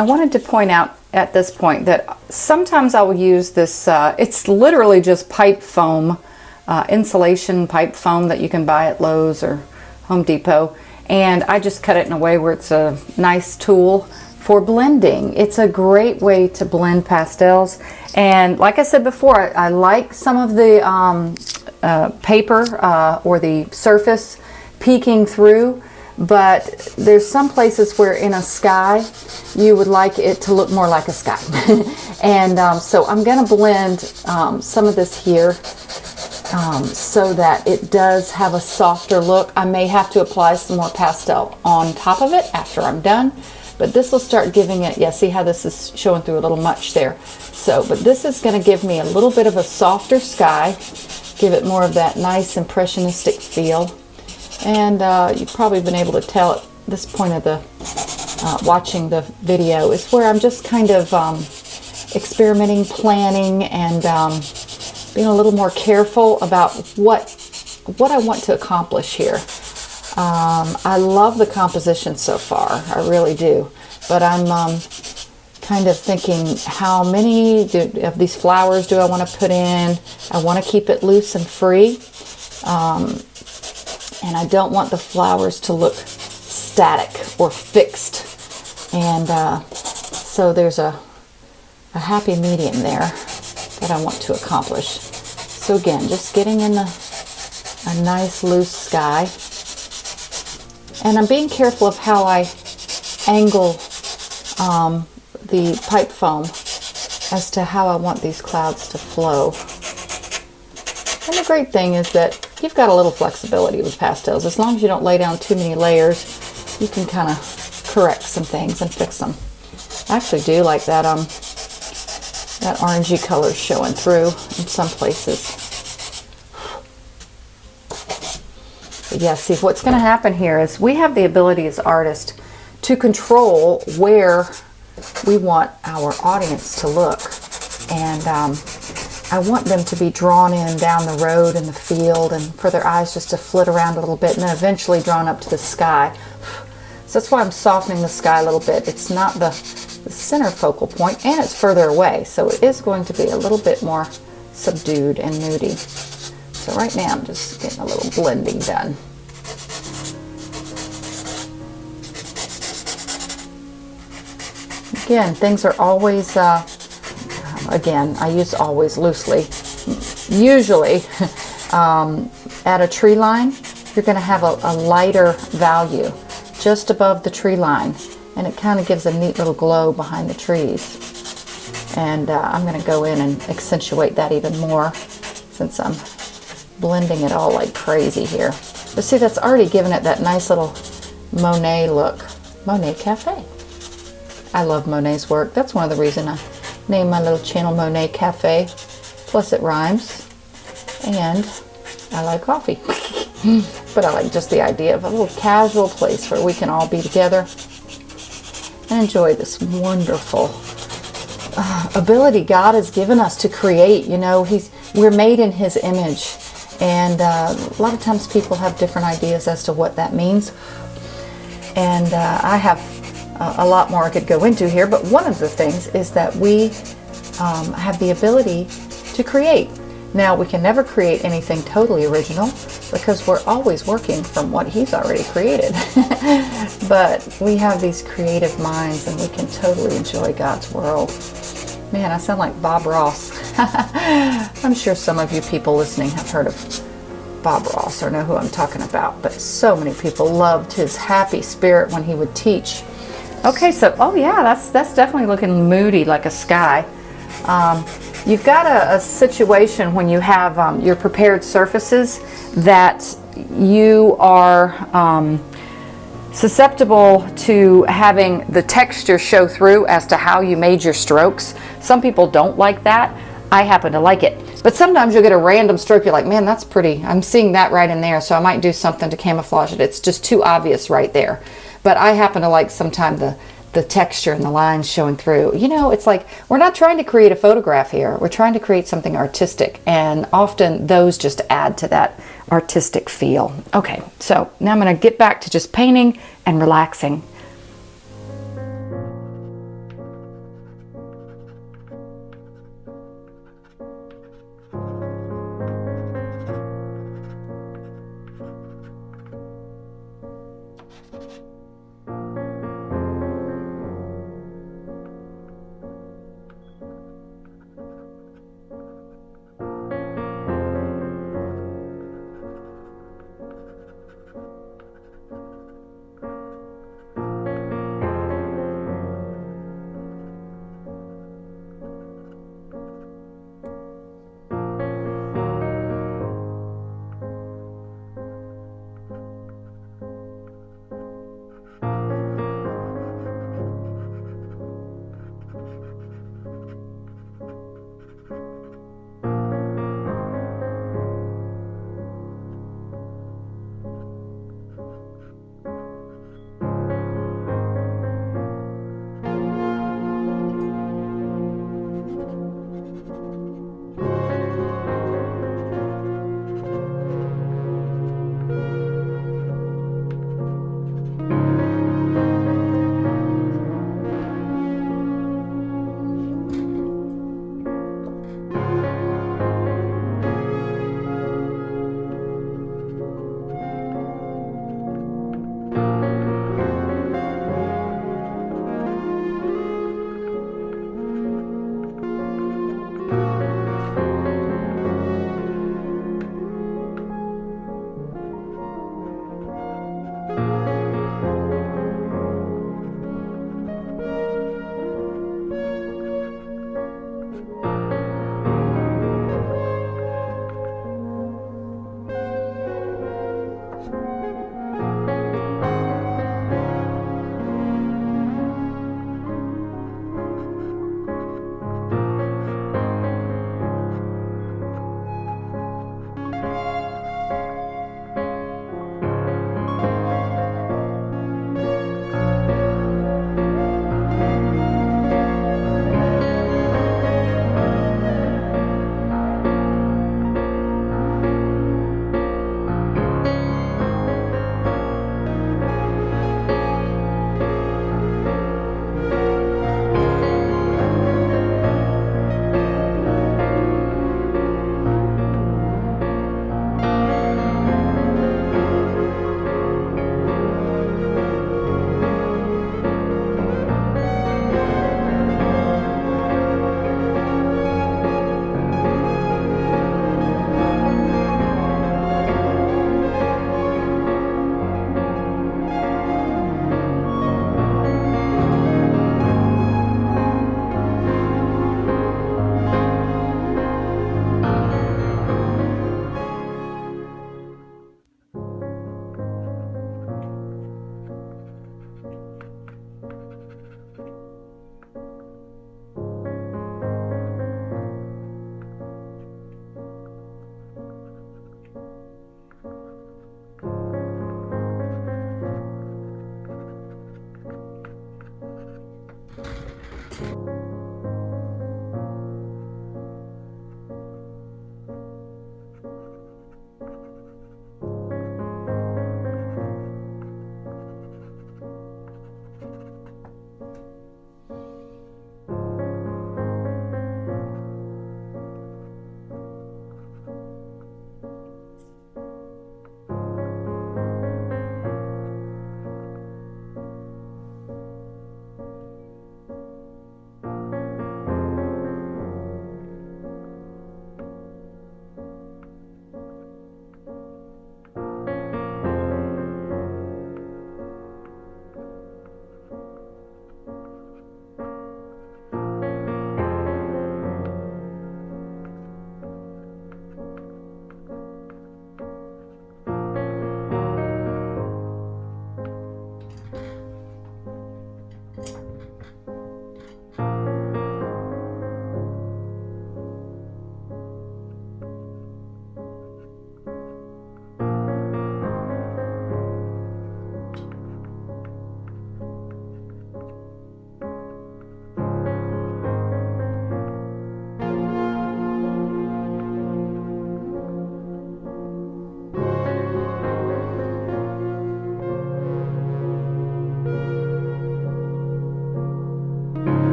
I wanted to point out at this point that sometimes I will use this, it's literally just pipe foam, insulation pipe foam that you can buy at Lowe's or Home Depot. And I just cut it in a way where it's a nice tool for blending. It's a great way to blend pastels. And like I said before, I like some of the paper or the surface peeking through. But there's some places where in a sky, you would like it to look more like a sky. And so I'm going to blend some of this here so that it does have a softer look. I may have to apply some more pastel on top of it after I'm done. But this will start giving it, yeah, see how this is showing through a little much there. So, but this is going to give me a little bit of a softer sky, give it more of that nice impressionistic feel. And you've probably been able to tell at this point of the watching the video is where I'm just kind of experimenting, planning, and being a little more careful about what I want to accomplish here. I love the composition so far, I really do. But I'm kind of thinking, how many of these flowers do I want to put in? I want to keep it loose and free. And I don't want the flowers to look static or fixed. And so there's a happy medium there that I want to accomplish. So again, just getting in a nice loose sky. And I'm being careful of how I angle the pipe foam as to how I want these clouds to flow. And the great thing is that you've got a little flexibility with pastels. As long as you don't lay down too many layers, you can kind of correct some things and fix them. I actually do like that that orangey color showing through in some places. But yeah, see, what's going to happen here is we have the ability as artists to control where we want our audience to look. And I want them to be drawn in down the road and the field, and for their eyes just to flit around a little bit, and then eventually drawn up to the sky. So that's why I'm softening the sky a little bit. It's not the center focal point, and it's further away, so it is going to be a little bit more subdued and moody. So right now I'm just getting a little blending done. Again, things are always, again, I use always loosely. Usually at a tree line, you're going to have a lighter value just above the tree line, and it kind of gives a neat little glow behind the trees. And I'm going to go in and accentuate that even more since I'm blending it all like crazy here. But see, that's already given it that nice little Monet look. Monet Cafe. I love Monet's work. That's one of the reasons I named my little channel Monet Cafe. Plus it rhymes. And I like coffee. But I like just the idea of a little casual place where we can all be together and enjoy this wonderful ability God has given us to create. You know, we're made in His image. And a lot of times people have different ideas as to what that means. And I have a lot more I could go into here, but one of the things is that we have the ability to create. Now, we can never create anything totally original because we're always working from what He's already created. But we have these creative minds and we can totally enjoy God's world. Man, I sound like Bob Ross. I'm sure some of you people listening have heard of Bob Ross or know who I'm talking about, but so many people loved his happy spirit when he would teach. Okay, so, oh yeah, that's definitely looking moody like a sky. You've got a situation when you have your prepared surfaces that you are susceptible to having the texture show through as to how you made your strokes. Some people don't like that. I happen to like it. But sometimes you'll get a random stroke, you're like, man, that's pretty. I'm seeing that right in there, so I might do something to camouflage it. It's just too obvious right there. But I happen to like sometimes the texture and the lines showing through. You know, it's like we're not trying to create a photograph here. We're trying to create something artistic, and often those just add to that artistic feel. Okay, so now I'm going to get back to just painting and relaxing.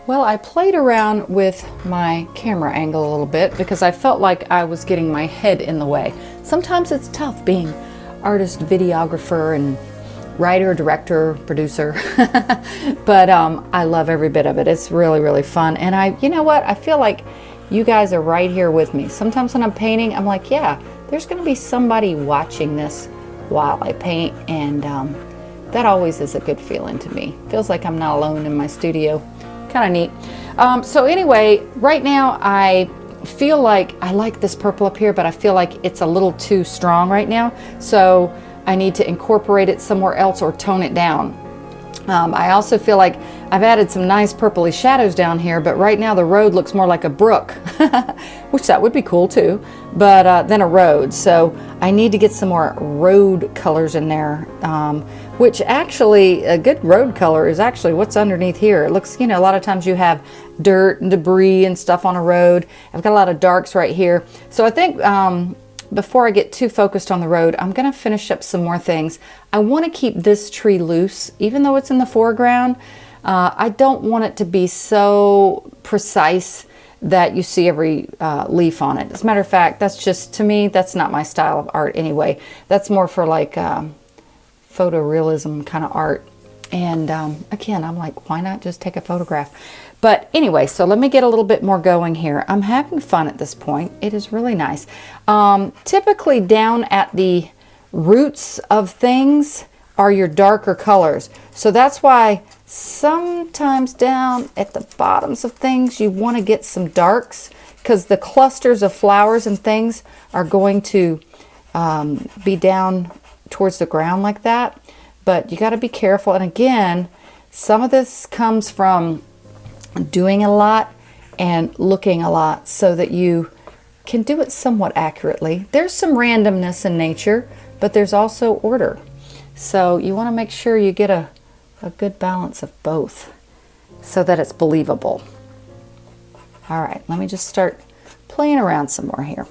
Well, I played around with my camera angle a little bit because I felt like I was getting my head in the way. Sometimes it's tough being artist, videographer, and writer, director, producer, but I love every bit of it. It's really, really fun. And you know what? I feel like you guys are right here with me. Sometimes when I'm painting, I'm like, yeah, there's going to be somebody watching this while I paint, and that always is a good feeling to me. Feels like I'm not alone in my studio. Kind of neat. So anyway, right now I feel like I like this purple up here, but I feel like it's a little too strong right now. So I need to incorporate it somewhere else or tone it down. I also feel like I've added some nice purpley shadows down here, but right now the road looks more like a brook, which that would be cool too, but then a road. So I need to get some more road colors in there, which actually a good road color is actually what's underneath here. It looks, you know, a lot of times you have dirt and debris and stuff on a road. I've got a lot of darks right here. So I think before I get too focused on the road, I'm going to finish up some more things. I want to keep this tree loose, even though it's in the foreground. I don't want it to be so precise that you see every leaf on it. As a matter of fact, that's just, to me, that's not my style of art anyway. That's more for like photorealism kind of art. And again, I'm like, why not just take a photograph? But anyway, so let me get a little bit more going here. I'm having fun at this point. It is really nice. Typically down at the roots of things are your darker colors. So that's why sometimes down at the bottoms of things you want to get some darks, because the clusters of flowers and things are going to be down towards the ground like that. But you got to be careful. And again, some of this comes from doing a lot and looking a lot so that you can do it somewhat accurately. There's some randomness in nature, but there's also order. So you want to make sure you get a good balance of both so that it's believable. All right, let me just start playing around some more here.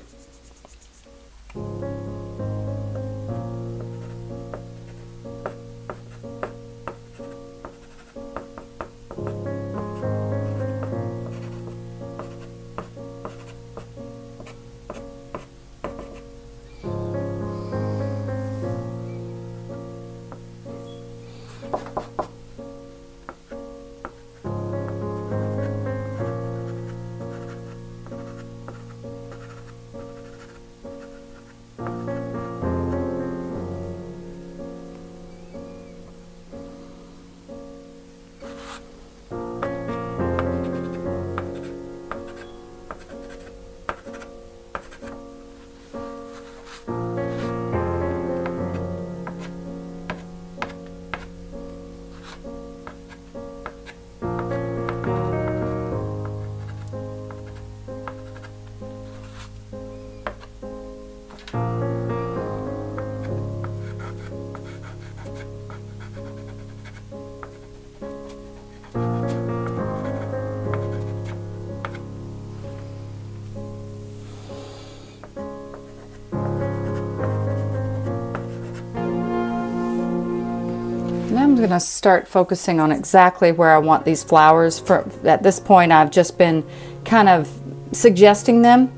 Now I'm going to start focusing on exactly where I want these flowers. At this point, I've just been kind of suggesting them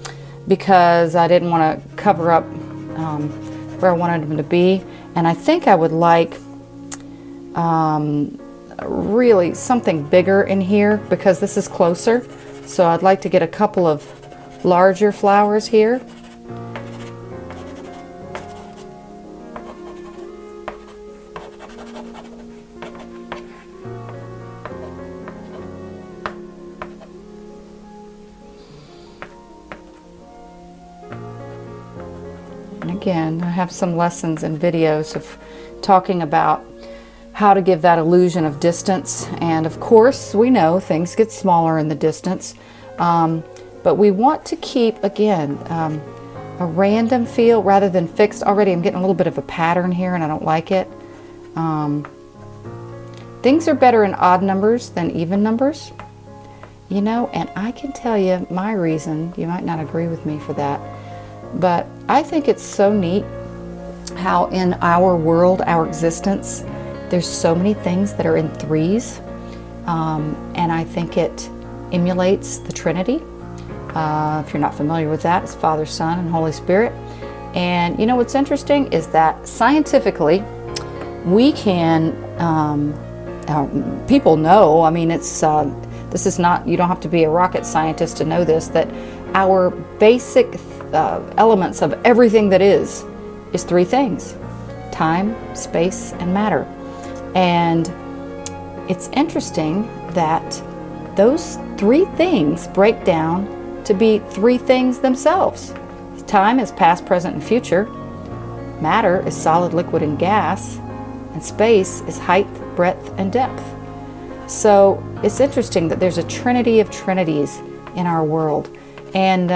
because I didn't want to cover up where I wanted them to be. And I think I would like really something bigger in here because this is closer. So I'd like to get a couple of larger flowers here. Again, I have some lessons and videos of talking about how to give that illusion of distance. And of course, we know things get smaller in the distance. But we want to keep, again, a random feel rather than fixed. Already I'm getting a little bit of a pattern here and I don't like it. Things are better in odd numbers than even numbers. You know, and I can tell you my reason. You might not agree with me for that. But I think it's so neat how in our world, our existence, there's so many things that are in threes. and I think it emulates the Trinity. If you're not familiar with that, it's Father, Son, and Holy Spirit. And you know what's interesting is that scientifically, we can, people know, I mean, it's, this is not, you don't have to be a rocket scientist to know this, that our basic elements of everything that is three things: time, space, and matter. And it's interesting that those three things break down to be three things themselves. Time is past, present, and future. Matter is solid, liquid, and gas. And space is height, breadth, and depth. So it's interesting that there's a trinity of trinities in our world. And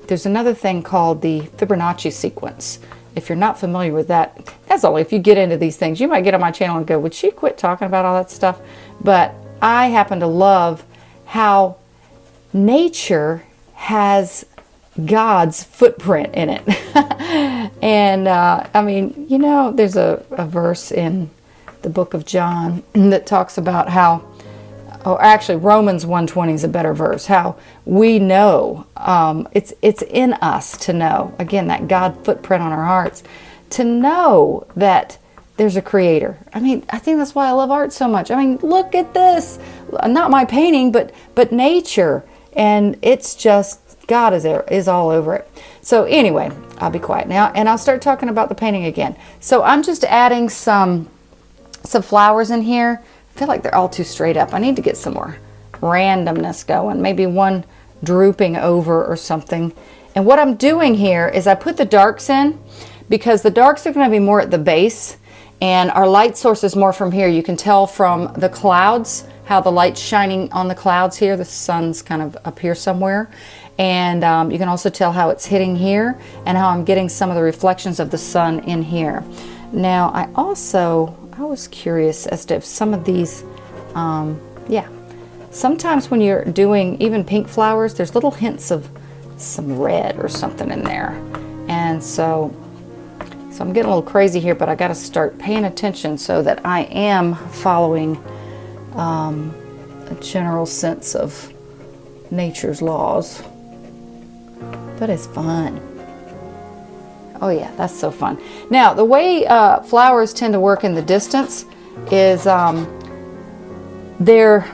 there's another thing called the Fibonacci sequence. If you're not familiar with that, that's only if you get into these things. You might get on my channel and go, would she quit talking about all that stuff? But I happen to love how nature has God's footprint in it. And I mean, you know, there's a verse in the book of John that talks about how, or actually Romans 1:20 is a better verse, how we know, it's in us to know, again, that God footprint on our hearts, to know that there's a creator. I mean, I think that's why I love art so much. I mean, look at this, not my painting, but nature. And it's just, God is all over it. So anyway, I'll be quiet now and I'll start talking about the painting again. So I'm just adding some flowers in here. I feel like they're all too straight up. I need to get some more randomness going. Maybe one drooping over or something. And what I'm doing here is I put the darks in because the darks are going to be more at the base and our light source is more from here. You can tell from the clouds how the light's shining on the clouds here. The sun's kind of up here somewhere. And you can also tell how it's hitting here and how I'm getting some of the reflections of the sun in here. Now, I was curious as to if some of these, sometimes when you're doing even pink flowers, there's little hints of some red or something in there. And so I'm getting a little crazy here, but I got to start paying attention so that I am following a general sense of nature's laws. But it's fun. Oh yeah, that's so fun. Now, the way flowers tend to work in the distance is they're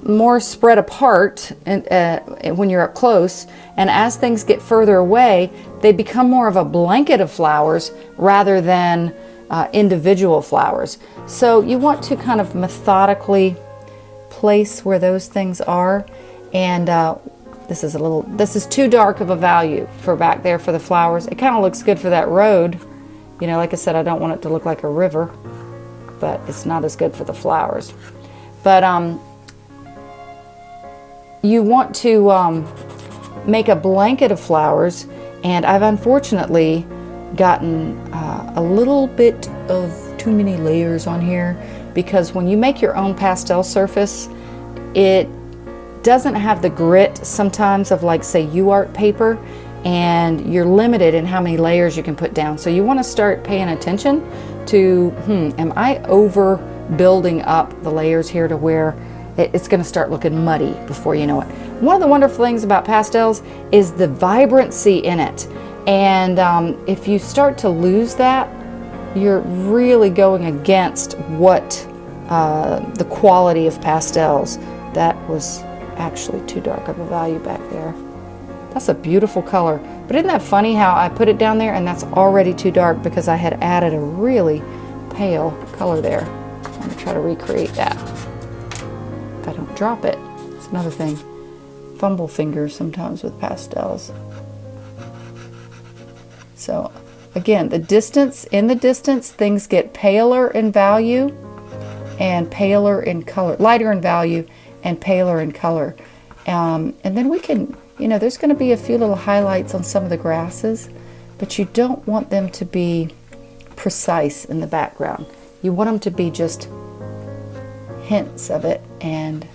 more spread apart when you're up close, and as things get further away, they become more of a blanket of flowers rather than individual flowers. So you want to kind of methodically place where those things are, and this is too dark of a value for back there for the flowers. It kind of looks good for that road. You know, like I said, I don't want it to look like a river, but it's not as good for the flowers. But you want to make a blanket of flowers, and I've unfortunately gotten a little bit of too many layers on here, because when you make your own pastel surface, it doesn't have the grit sometimes of, like, say, UArt paper, and you're limited in how many layers you can put down. So you want to start paying attention to, am I over building up the layers here to where it's going to start looking muddy before you know it. One of the wonderful things about pastels is the vibrancy in it, and if you start to lose that, you're really going against what the quality of pastels. That was actually too dark of a value back there. That's a beautiful color, but isn't that funny how I put it down there and that's already too dark because I had added a really pale color there. I'm going to try to recreate that if I don't drop it. It's another thing. Fumble fingers sometimes with pastels. So again, in the distance, things get paler in value and paler in color, lighter in value and paler in color. And then we can, there's going to be a few little highlights on some of the grasses, but you don't want them to be precise in the background. You want them to be just hints of it and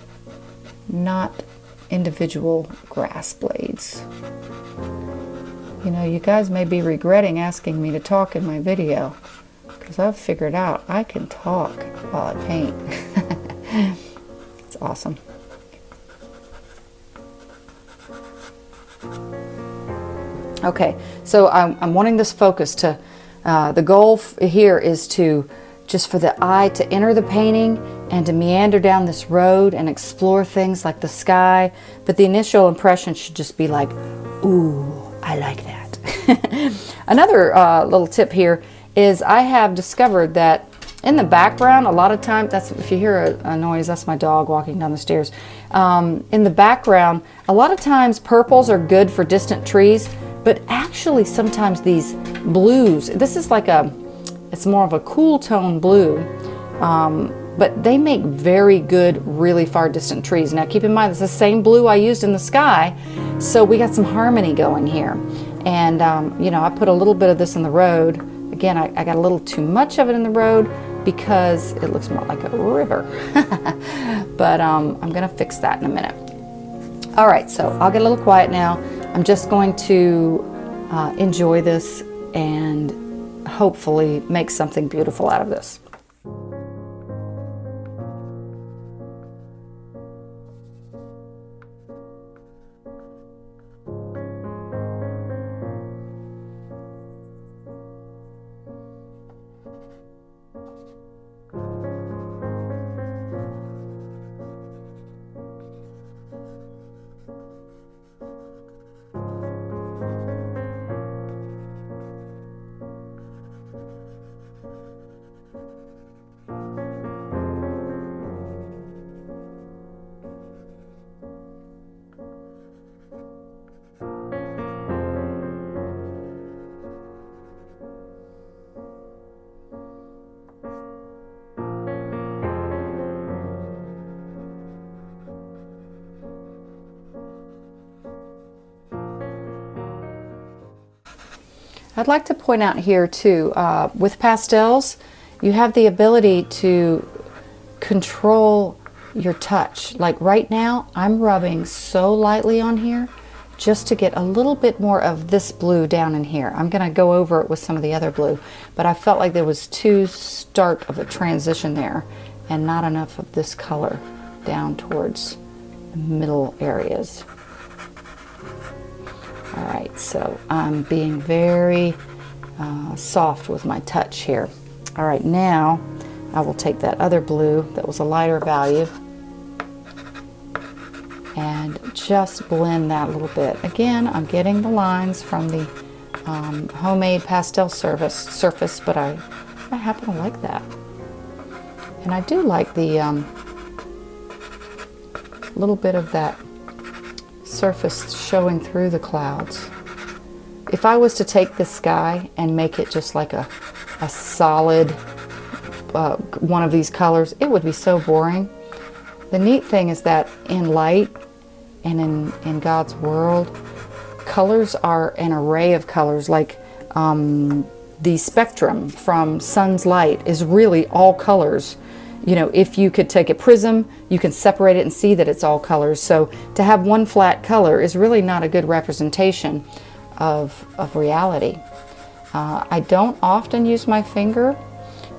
not individual grass blades. You guys may be regretting asking me to talk in my video, because I've figured out I can talk while I paint. It's awesome. Okay, so I'm wanting this focus to, the goal here is to, just for the eye to enter the painting and to meander down this road and explore things like the sky, but the initial impression should just be like, ooh, I like that. Another little tip here is I have discovered that in the background, a lot of times, that's, if you hear a noise, that's my dog walking down the stairs. In the background, a lot of times purples are good for distant trees, but actually sometimes these blues, this is like it's more of a cool tone blue, but they make very good, really far distant trees. Now keep in mind, it's the same blue I used in the sky, so we got some harmony going here. And you know, I put a little bit of this in the road. Again, I got a little too much of it in the road because it looks more like a river. But I'm gonna fix that in a minute. All right, so I'll get a little quiet now. I'm just going to enjoy this and hopefully make something beautiful out of this. I'd like to point out here too, with pastels, you have the ability to control your touch. Like right now, I'm rubbing so lightly on here just to get a little bit more of this blue down in here. I'm gonna go over it with some of the other blue, but I felt like there was too stark of a transition there and not enough of this color down towards the middle areas. All right, so I'm being very soft with my touch here. All right, now I will take that other blue that was a lighter value and just blend that a little bit. Again, I'm getting the lines from the homemade pastel surface, but I happen to like that. And I do like the little bit of that surface showing through the clouds. If I was to take this sky and make it just like a solid one of these colors, it would be so boring. The neat thing is that in light and in God's world, colors are an array of colors. Like the spectrum from sun's light is really all colors. You know, if you could take a prism, you can separate it and see that it's all colors. So to have one flat color is really not a good representation of reality. I don't often use my finger,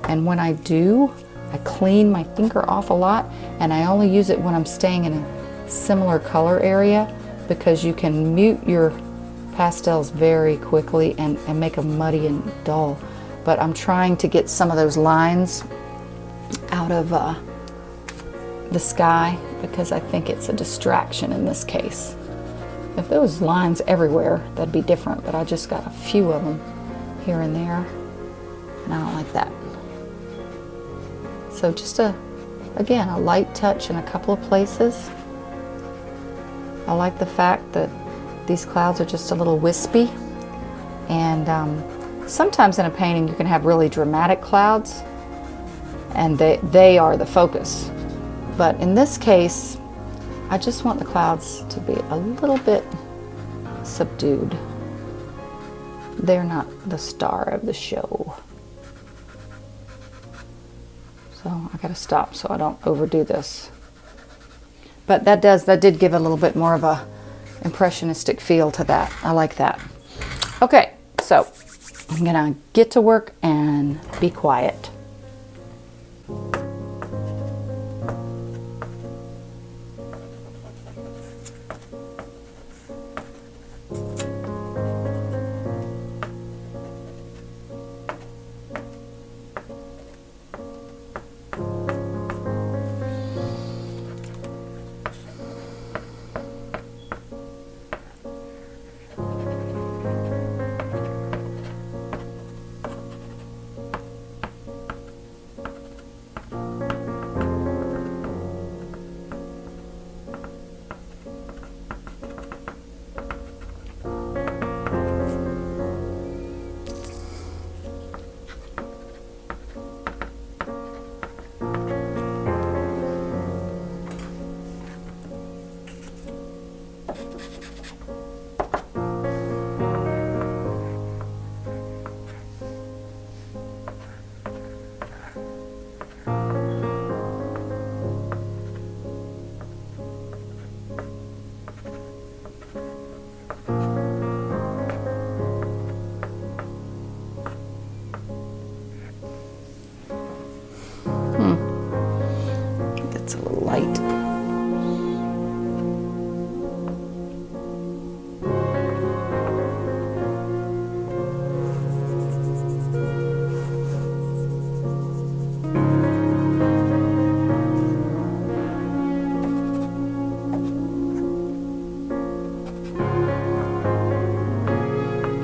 and when I do, I clean my finger off a lot, and I only use it when I'm staying in a similar color area, because you can mute your pastels very quickly and make them muddy and dull. But I'm trying to get some of those lines out of the sky because I think it's a distraction in this case. If there was lines everywhere, that'd be different, but I just got a few of them here and there, and I don't like that. So just again, a light touch in a couple of places. I like the fact that these clouds are just a little wispy, and sometimes in a painting you can have really dramatic clouds, and they are the focus. But in this case, I just want the clouds to be a little bit subdued. They're not the star of the show. So I gotta stop so I don't overdo this. But that did give a little bit more of a impressionistic feel to that. I like that. Okay, so I'm gonna get to work and be quiet. That's a little light.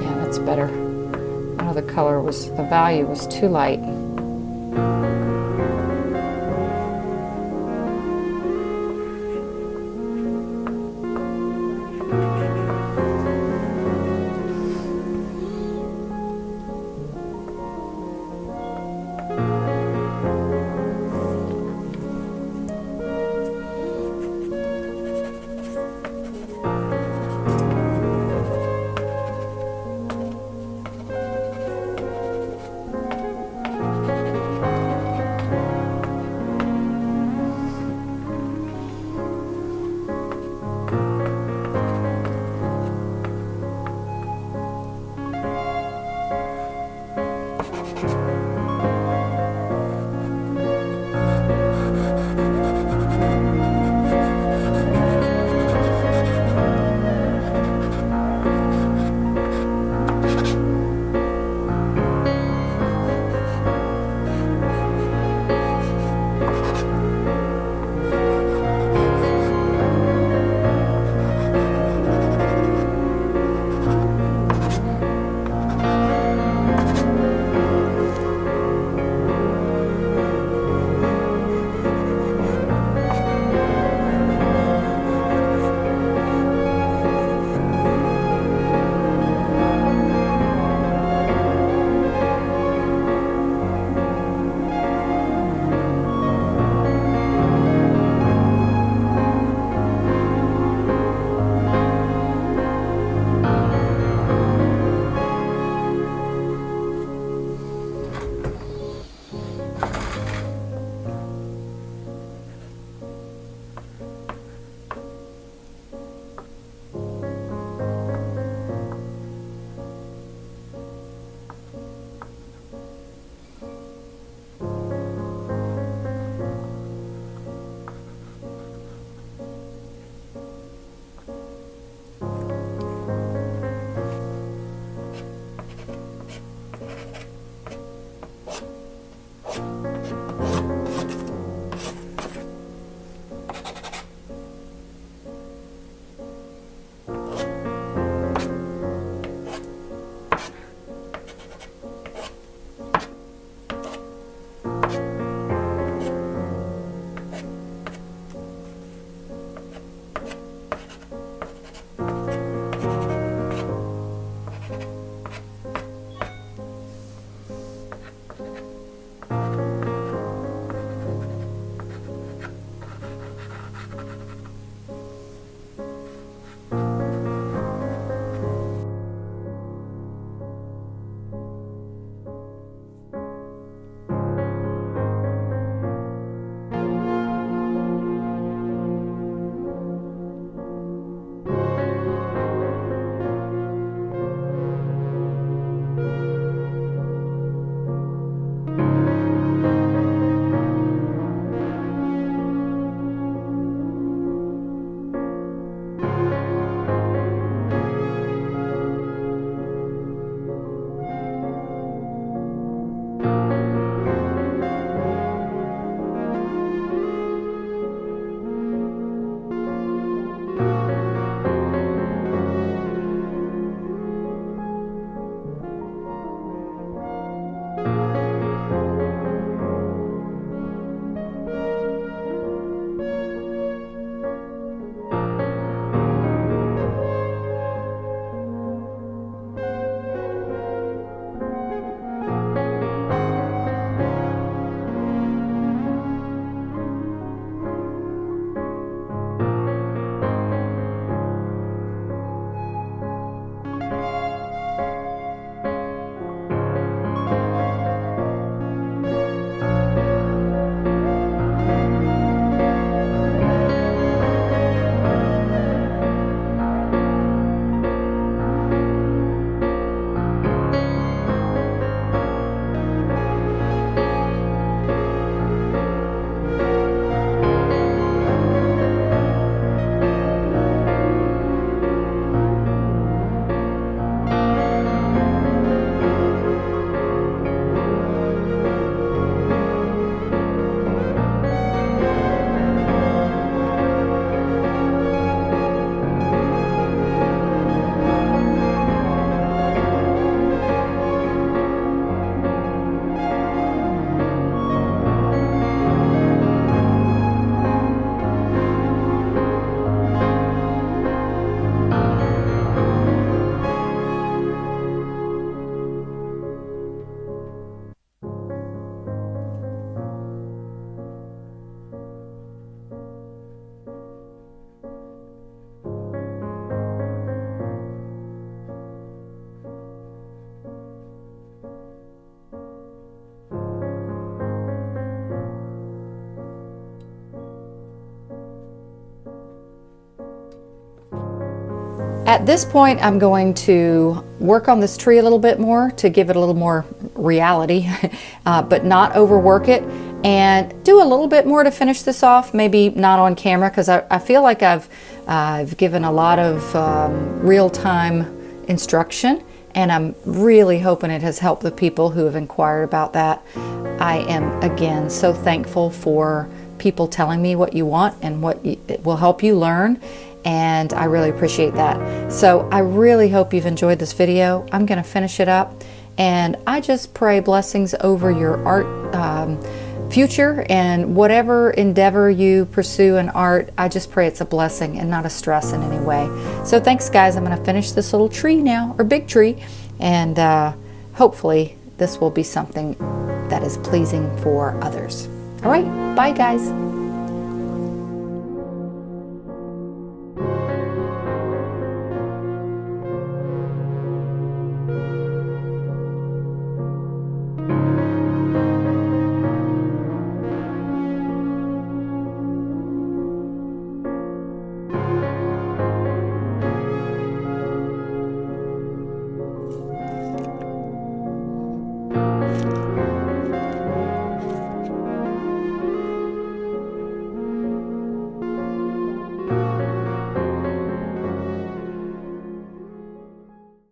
Yeah, that's better. Now the color was, the value was too light. At this point, I'm going to work on this tree a little bit more to give it a little more reality, but not overwork it, and do a little bit more to finish this off, maybe not on camera, because I feel like I've given a lot of real-time instruction, and I'm really hoping it has helped the people who have inquired about that. I am, again, so thankful for people telling me what you want and what it will help you learn, and I really appreciate that. So I really hope you've enjoyed this video. I'm going to finish it up, and I just pray blessings over your art future and whatever endeavor you pursue in art. I just pray it's a blessing and not a stress in any way. So thanks, guys. I'm going to finish this little tree now, or big tree, and hopefully this will be something that is pleasing for others. All right, bye, guys.